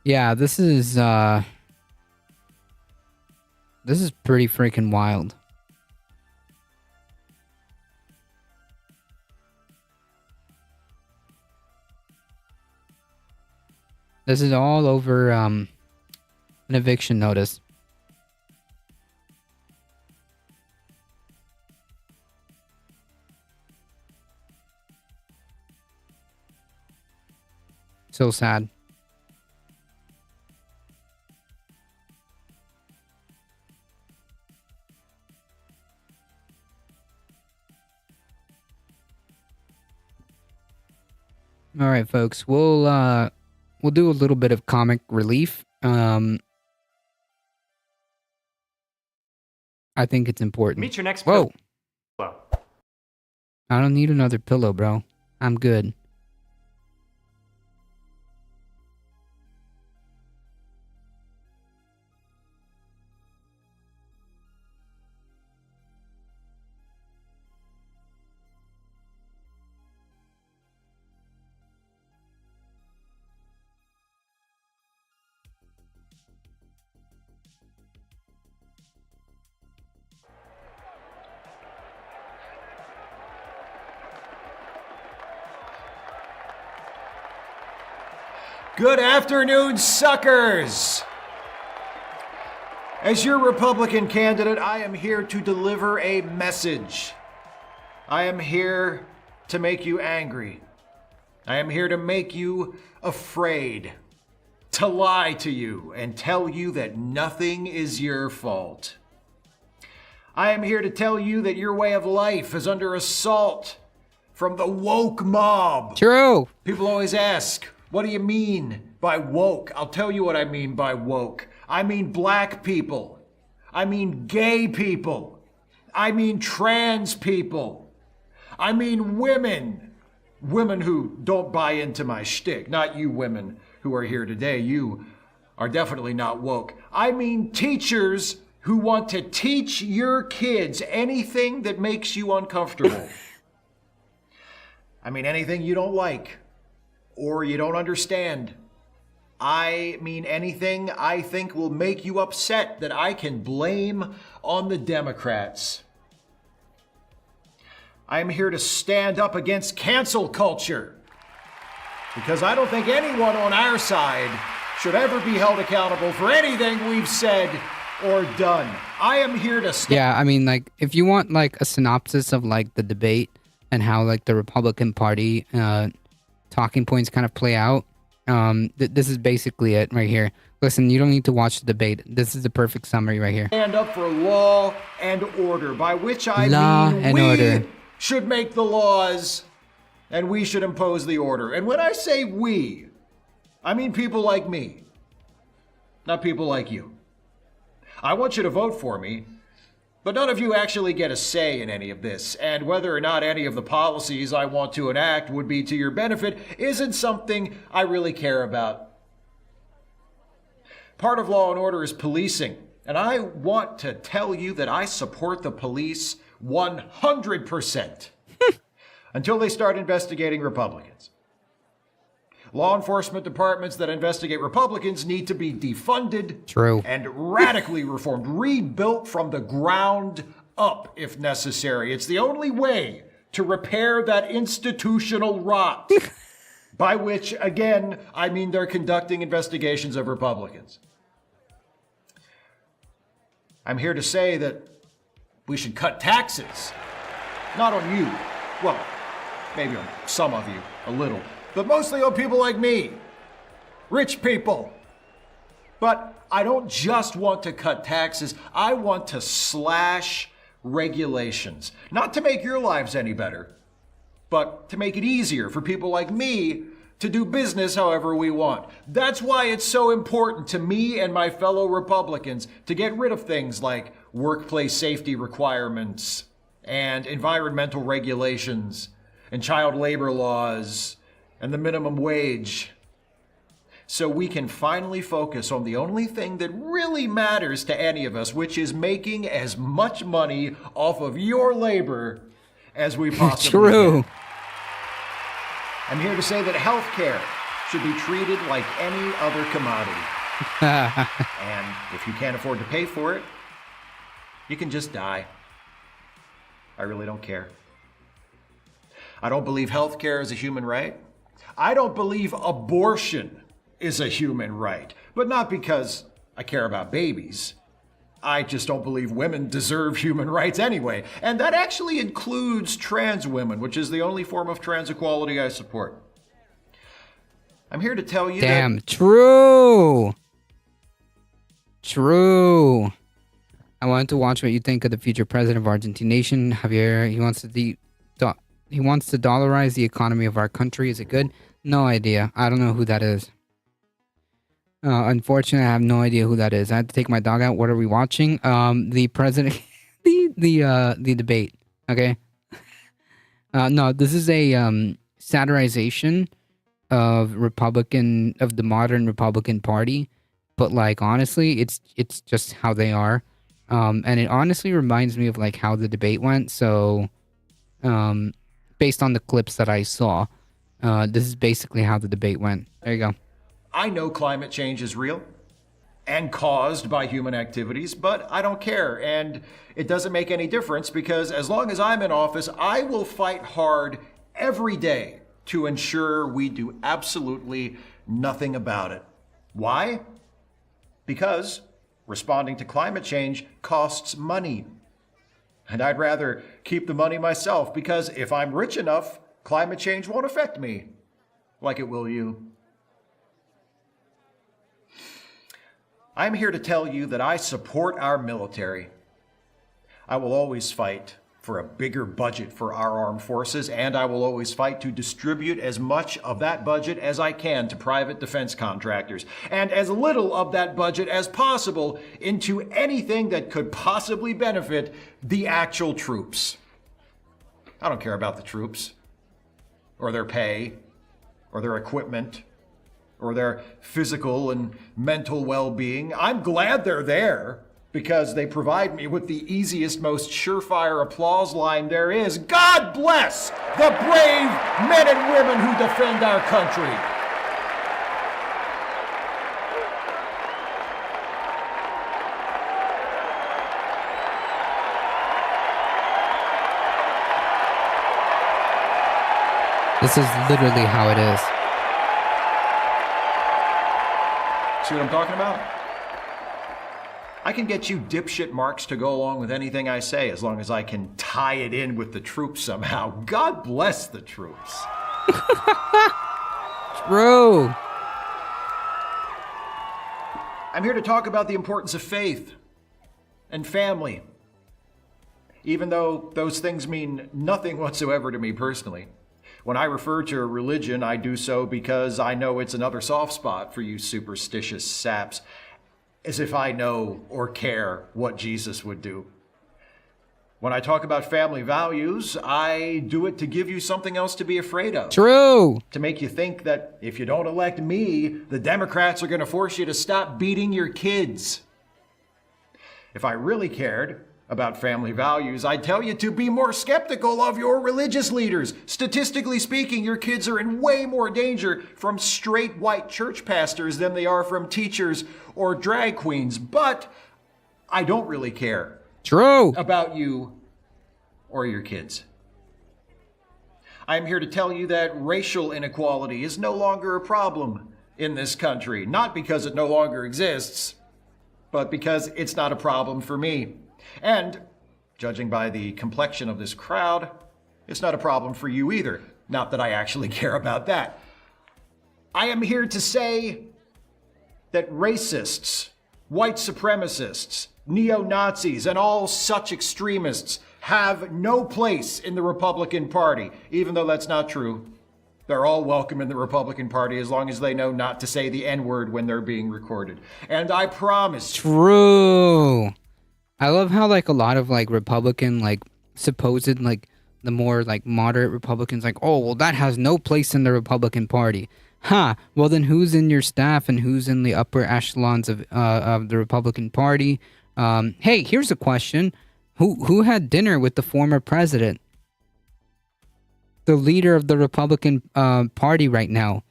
Yeah, this is pretty freaking wild. This is all over, an eviction notice. So sad. All right, folks. We'll do a little bit of comic relief. I think it's important. Meet your next Whoa. pillow. I don't need another pillow, bro. I'm good. Good afternoon, suckers! As your Republican candidate, I am here to deliver a message. I am here to make you angry. I am here to make you afraid, to lie to you and tell you that nothing is your fault. I am here to tell you that your way of life is under assault from the woke mob. True. People always ask, what do you mean by woke? I'll tell you what I mean by woke. I mean black people. I mean gay people. I mean trans people. I mean women. Women who don't buy into my shtick. Not you women who are here today. You are definitely not woke. I mean teachers who want to teach your kids anything that makes you uncomfortable. I mean anything you don't like or you don't understand. I mean anything I think will make you upset that I can blame on the Democrats. I am here to stand up against cancel culture because I don't think anyone on our side should ever be held accountable for anything we've said or done. I am here to stand. Yeah, I mean, like, if you want, like, a synopsis of, like, the debate and how, like, the Republican Party talking points kind of play out, this is basically it right here. Listen, you don't need to watch the debate. This is the perfect summary right here. Stand up for law and order, by which I Law mean and we order. should make the laws and we should impose the order. And when I say we, I mean people like me, not people like you. I want you to vote for me, but none of you actually get a say in any of this. And whether or not any of the policies I want to enact would be to your benefit isn't something I really care about. Part of law and order is policing. And I want to tell you that I support the police 100% until they start investigating Republicans. Law enforcement departments that investigate Republicans need to be defunded. True. And radically reformed, rebuilt from the ground up if necessary. It's the only way to repair that institutional rot. By which, again, I mean they're conducting investigations of Republicans. I'm here to say that we should cut taxes. Not on you. Well, maybe on some of you, a little. But mostly on people like me. Rich people. But I don't just want to cut taxes. I want to slash regulations. Not to make your lives any better, but to make it easier for people like me to do business however we want. That's why it's so important to me and my fellow Republicans to get rid of things like workplace safety requirements and environmental regulations and child labor laws and the minimum wage, so we can finally focus on the only thing that really matters to any of us, which is making as much money off of your labor as we possibly True. can. I'm here to say that healthcare should be treated like any other commodity. And if you can't afford to pay for it, you can just die. I really don't care. I don't believe healthcare is a human right. I don't believe abortion is a human right, but not because I care about babies. I just don't believe women deserve human rights anyway. And that actually includes trans women, which is the only form of trans equality I support. I'm here to tell you Damn, that... true. True. I wanted to watch what you think of the future president of Argentine nation, Javier. He wants to dollarize the economy of our country. Is it good? No idea. I don't know who that is. Unfortunately, I have no idea who that is. I had to take my dog out. What are we watching? The president, the debate. Okay. No, this is a satirization of the modern Republican Party, but like honestly, it's just how they are. And it honestly reminds me of like how the debate went. So, based on the clips that I saw, this is basically how the debate went. There you go. I know climate change is real and caused by human activities, but I don't care. And it doesn't make any difference because as long as I'm in office, I will fight hard every day to ensure we do absolutely nothing about it. Why? Because responding to climate change costs money. And I'd rather keep the money myself, because if I'm rich enough, climate change won't affect me like it will you. I'm here to tell you that I support our military. I will always fight for a bigger budget for our armed forces, and I will always fight to distribute as much of that budget as I can to private defense contractors, and as little of that budget as possible into anything that could possibly benefit the actual troops. I don't care about the troops, or their pay, or their equipment, or their physical and mental well-being. I'm glad they're there, because they provide me with the easiest, most surefire applause line there is. God bless the brave men and women who defend our country. This is literally how it is. See what I'm talking about? I can get you dipshit marks to go along with anything I say as long as I can tie it in with the troops somehow. God bless the troops. True. I'm here to talk about the importance of faith and family, even though those things mean nothing whatsoever to me personally. When I refer to religion, I do so because I know it's another soft spot for you superstitious saps. As if I know or care what Jesus would do. When I talk about family values, I do it to give you something else to be afraid of. True. To make you think that if you don't elect me, the Democrats are going to force you to stop beating your kids. If I really cared about family values, I'd tell you to be more skeptical of your religious leaders. Statistically speaking, your kids are in way more danger from straight white church pastors than they are from teachers or drag queens. But I don't really care. True. About you or your kids. I'm here to tell you that racial inequality is no longer a problem in this country. Not because it no longer exists, but because it's not a problem for me. And, judging by the complexion of this crowd, it's not a problem for you either. Not that I actually care about that. I am here to say that racists, white supremacists, neo-Nazis, and all such extremists have no place in the Republican Party, even though that's not true. They're all welcome in the Republican Party as long as they know not to say the N-word when they're being recorded. And I promise... True. I love how, like, a lot of, like, Republican, like, supposed, like, the more, like, moderate Republicans, like, oh, well, that has no place in the Republican Party. Huh. Well, then who's in your staff and who's in the upper echelons of the Republican Party? Hey, here's a question. Who had dinner with the former president? The leader of the Republican Party right now,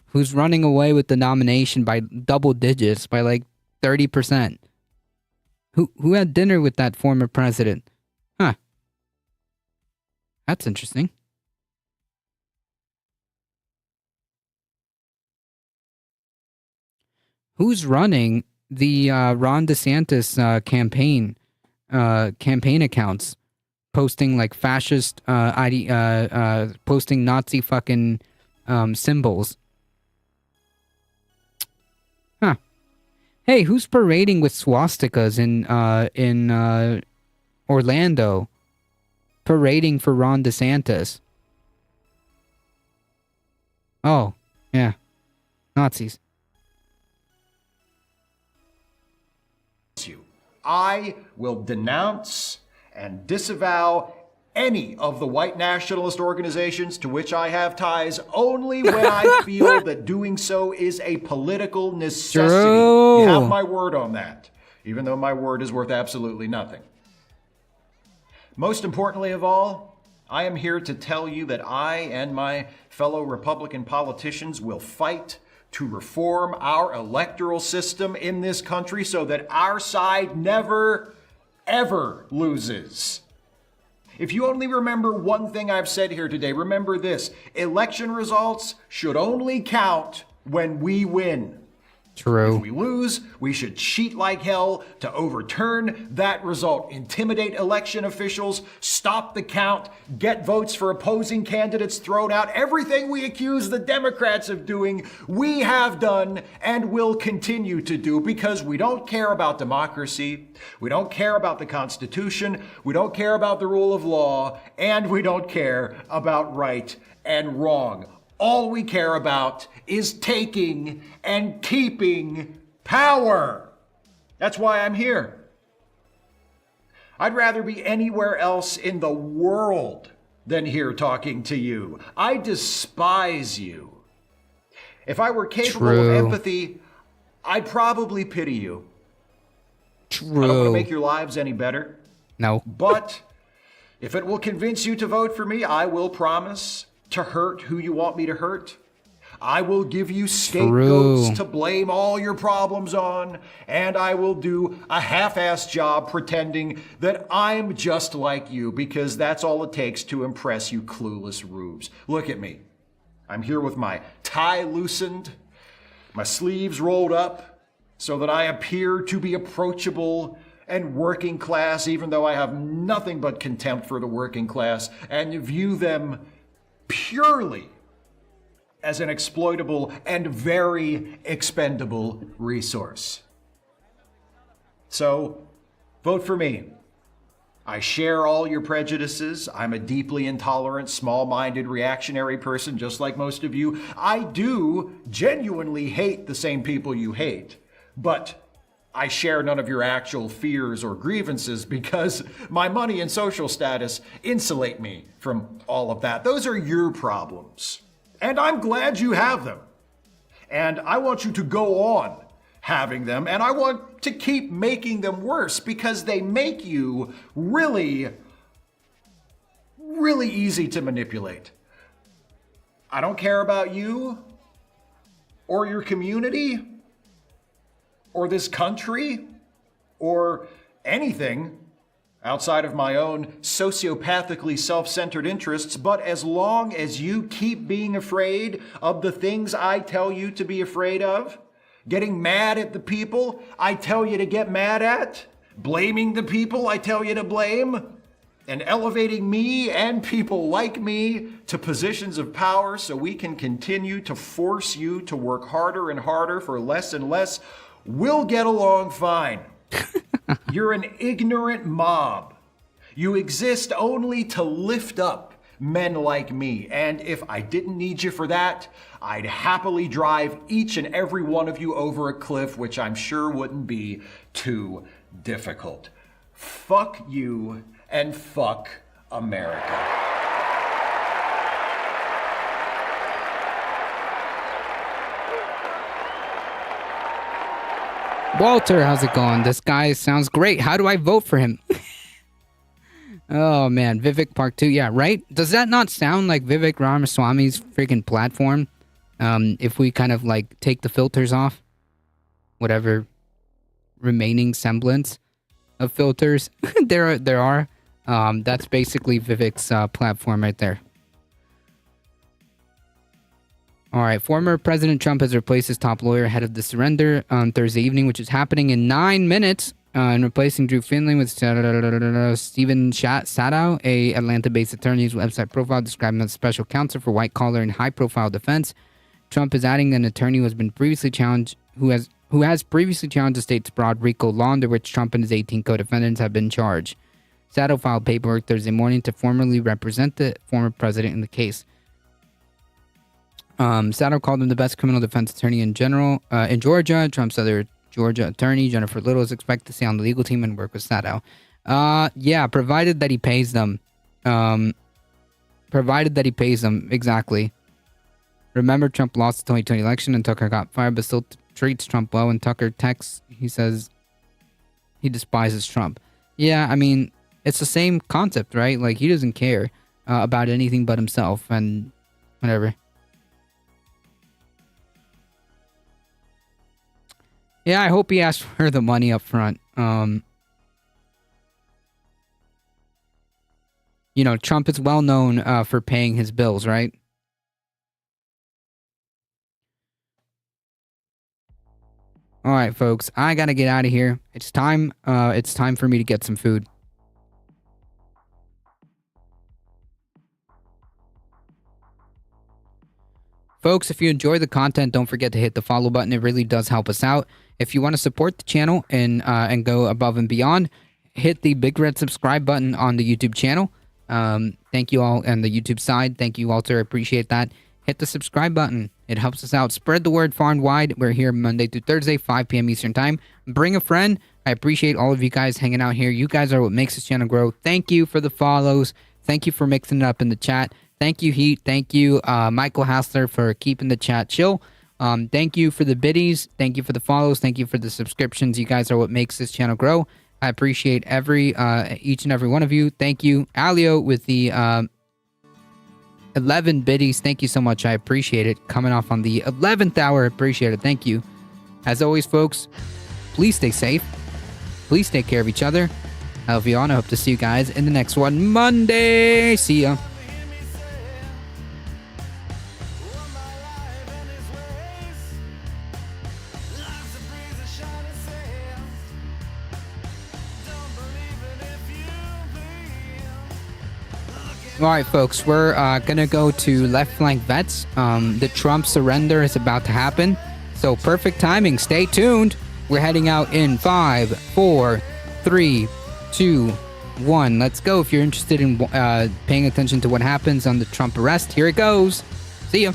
who's running away with the nomination by double digits, by, like, 30%. Who had dinner with that former president? Huh. That's interesting. Who's running the Ron DeSantis campaign accounts, posting like fascist posting Nazi fucking symbols? Huh. Hey, who's parading with swastikas in Orlando? Parading for Ron DeSantis. Oh, yeah. Nazis. I will denounce and disavow any of the white nationalist organizations to which I have ties only when I feel that doing so is a political necessity. True. You have my word on that, even though my word is worth absolutely nothing. Most importantly of all, I am here to tell you that I and my fellow Republican politicians will fight to reform our electoral system in this country so that our side never, ever loses. If you only remember one thing I've said here today, remember this: election results should only count when we win. True. If we lose, we should cheat like hell to overturn that result. Intimidate election officials, stop the count, get votes for opposing candidates thrown out. Everything we accuse the Democrats of doing, we have done and will continue to do because we don't care about democracy, we don't care about the Constitution, we don't care about the rule of law, and we don't care about right and wrong. All we care about is taking and keeping power. That's why I'm here. I'd rather be anywhere else in the world than here talking to you. I despise you. If I were capable of empathy, I'd probably pity you. True. I don't want to make your lives any better. No. But if it will convince you to vote for me, I will promise to hurt who you want me to hurt. I will give you scapegoats to blame all your problems on, and I will do a half-assed job pretending that I'm just like you, because that's all it takes to impress you clueless rubes. Look at me. I'm here with my tie loosened, my sleeves rolled up, so that I appear to be approachable and working class, even though I have nothing but contempt for the working class, and view them purely as an exploitable and very expendable resource. So, vote for me. I share all your prejudices. I'm a deeply intolerant, small-minded, reactionary person, just like most of you. I do genuinely hate the same people you hate, but I share none of your actual fears or grievances because my money and social status insulate me from all of that. Those are your problems. And I'm glad you have them. And I want you to go on having them. And I want to keep making them worse because they make you really, really easy to manipulate. I don't care about you or your community or this country, or anything outside of my own sociopathically self-centered interests, but as long as you keep being afraid of the things I tell you to be afraid of, getting mad at the people I tell you to get mad at, blaming the people I tell you to blame, and elevating me and people like me to positions of power so we can continue to force you to work harder and harder for less and less, we'll get along fine. You're an ignorant mob. You exist only to lift up men like me. And if I didn't need you for that, I'd happily drive each and every one of you over a cliff, which I'm sure wouldn't be too difficult. Fuck you and fuck America. Walter, how's it going? This guy sounds great. How do I vote for him? Oh, man. Vivek Park 2. Yeah, right? Does that not sound like Vivek Ramaswamy's freaking platform? If we kind of, like, take the filters off? Whatever remaining semblance of filters there are. That's basically Vivek's platform right there. All right, former President Trump has replaced his top lawyer ahead of the surrender on Thursday evening, which is happening in 9 minutes, and replacing Drew Finley with Stephen Sadow, a Atlanta-based attorney whose website profile described him as special counsel for white-collar and high-profile defense. Trump is adding an attorney who has previously challenged the state's broad RICO law, under which Trump and his 18 co-defendants have been charged. Sadow filed paperwork Thursday morning to formally represent the former president in the case. Sadow called him the best criminal defense attorney in Georgia. Trump's other Georgia attorney, Jennifer Little, is expected to stay on the legal team and work with Sadow. Yeah, provided that he pays them. Exactly. Remember, Trump lost the 2020 election and Tucker got fired, but still treats Trump well. And Tucker texts, he says he despises Trump. Yeah, I mean, it's the same concept, right? Like, he doesn't care about anything but himself and whatever. Yeah, I hope he asked for the money up front. Trump is well known for paying his bills, right? All right, folks, I gotta get out of here. It's time. It's time for me to get some food. Folks, if you enjoy the content, don't forget to hit the follow button. It really does help us out. If you want to support the channel and go above and beyond, hit the big red subscribe button on the YouTube channel. Thank you all on the YouTube side. Thank you, Walter. I appreciate that. Hit the subscribe button. It helps us out. Spread the word far and wide. We're here Monday through Thursday, 5 p.m. Eastern Time. Bring a friend. I appreciate all of you guys hanging out here. You guys are what makes this channel grow. Thank you for the follows. Thank you for mixing it up in the chat. Thank you, Heat. Thank you, Michael Hassler, for keeping the chat chill. Thank you for the biddies. Thank you for the follows. Thank you for the subscriptions. You guys are what makes this channel grow. I appreciate each and every one of you. Thank you, Alio, with the 11 biddies. Thank you so much. I appreciate it. Coming off on the 11th hour. Appreciate it. Thank you. As always, folks, please stay safe. Please take care of each other. I love you all, and I hope to see you guys in the next one Monday. See ya. All right, folks, we're going to go to left flank vets. The Trump surrender is about to happen. So perfect timing. Stay tuned. We're heading out in 5, 4, 3, 2, 1. Let's go. If you're interested in paying attention to what happens on the Trump arrest, here it goes. See ya.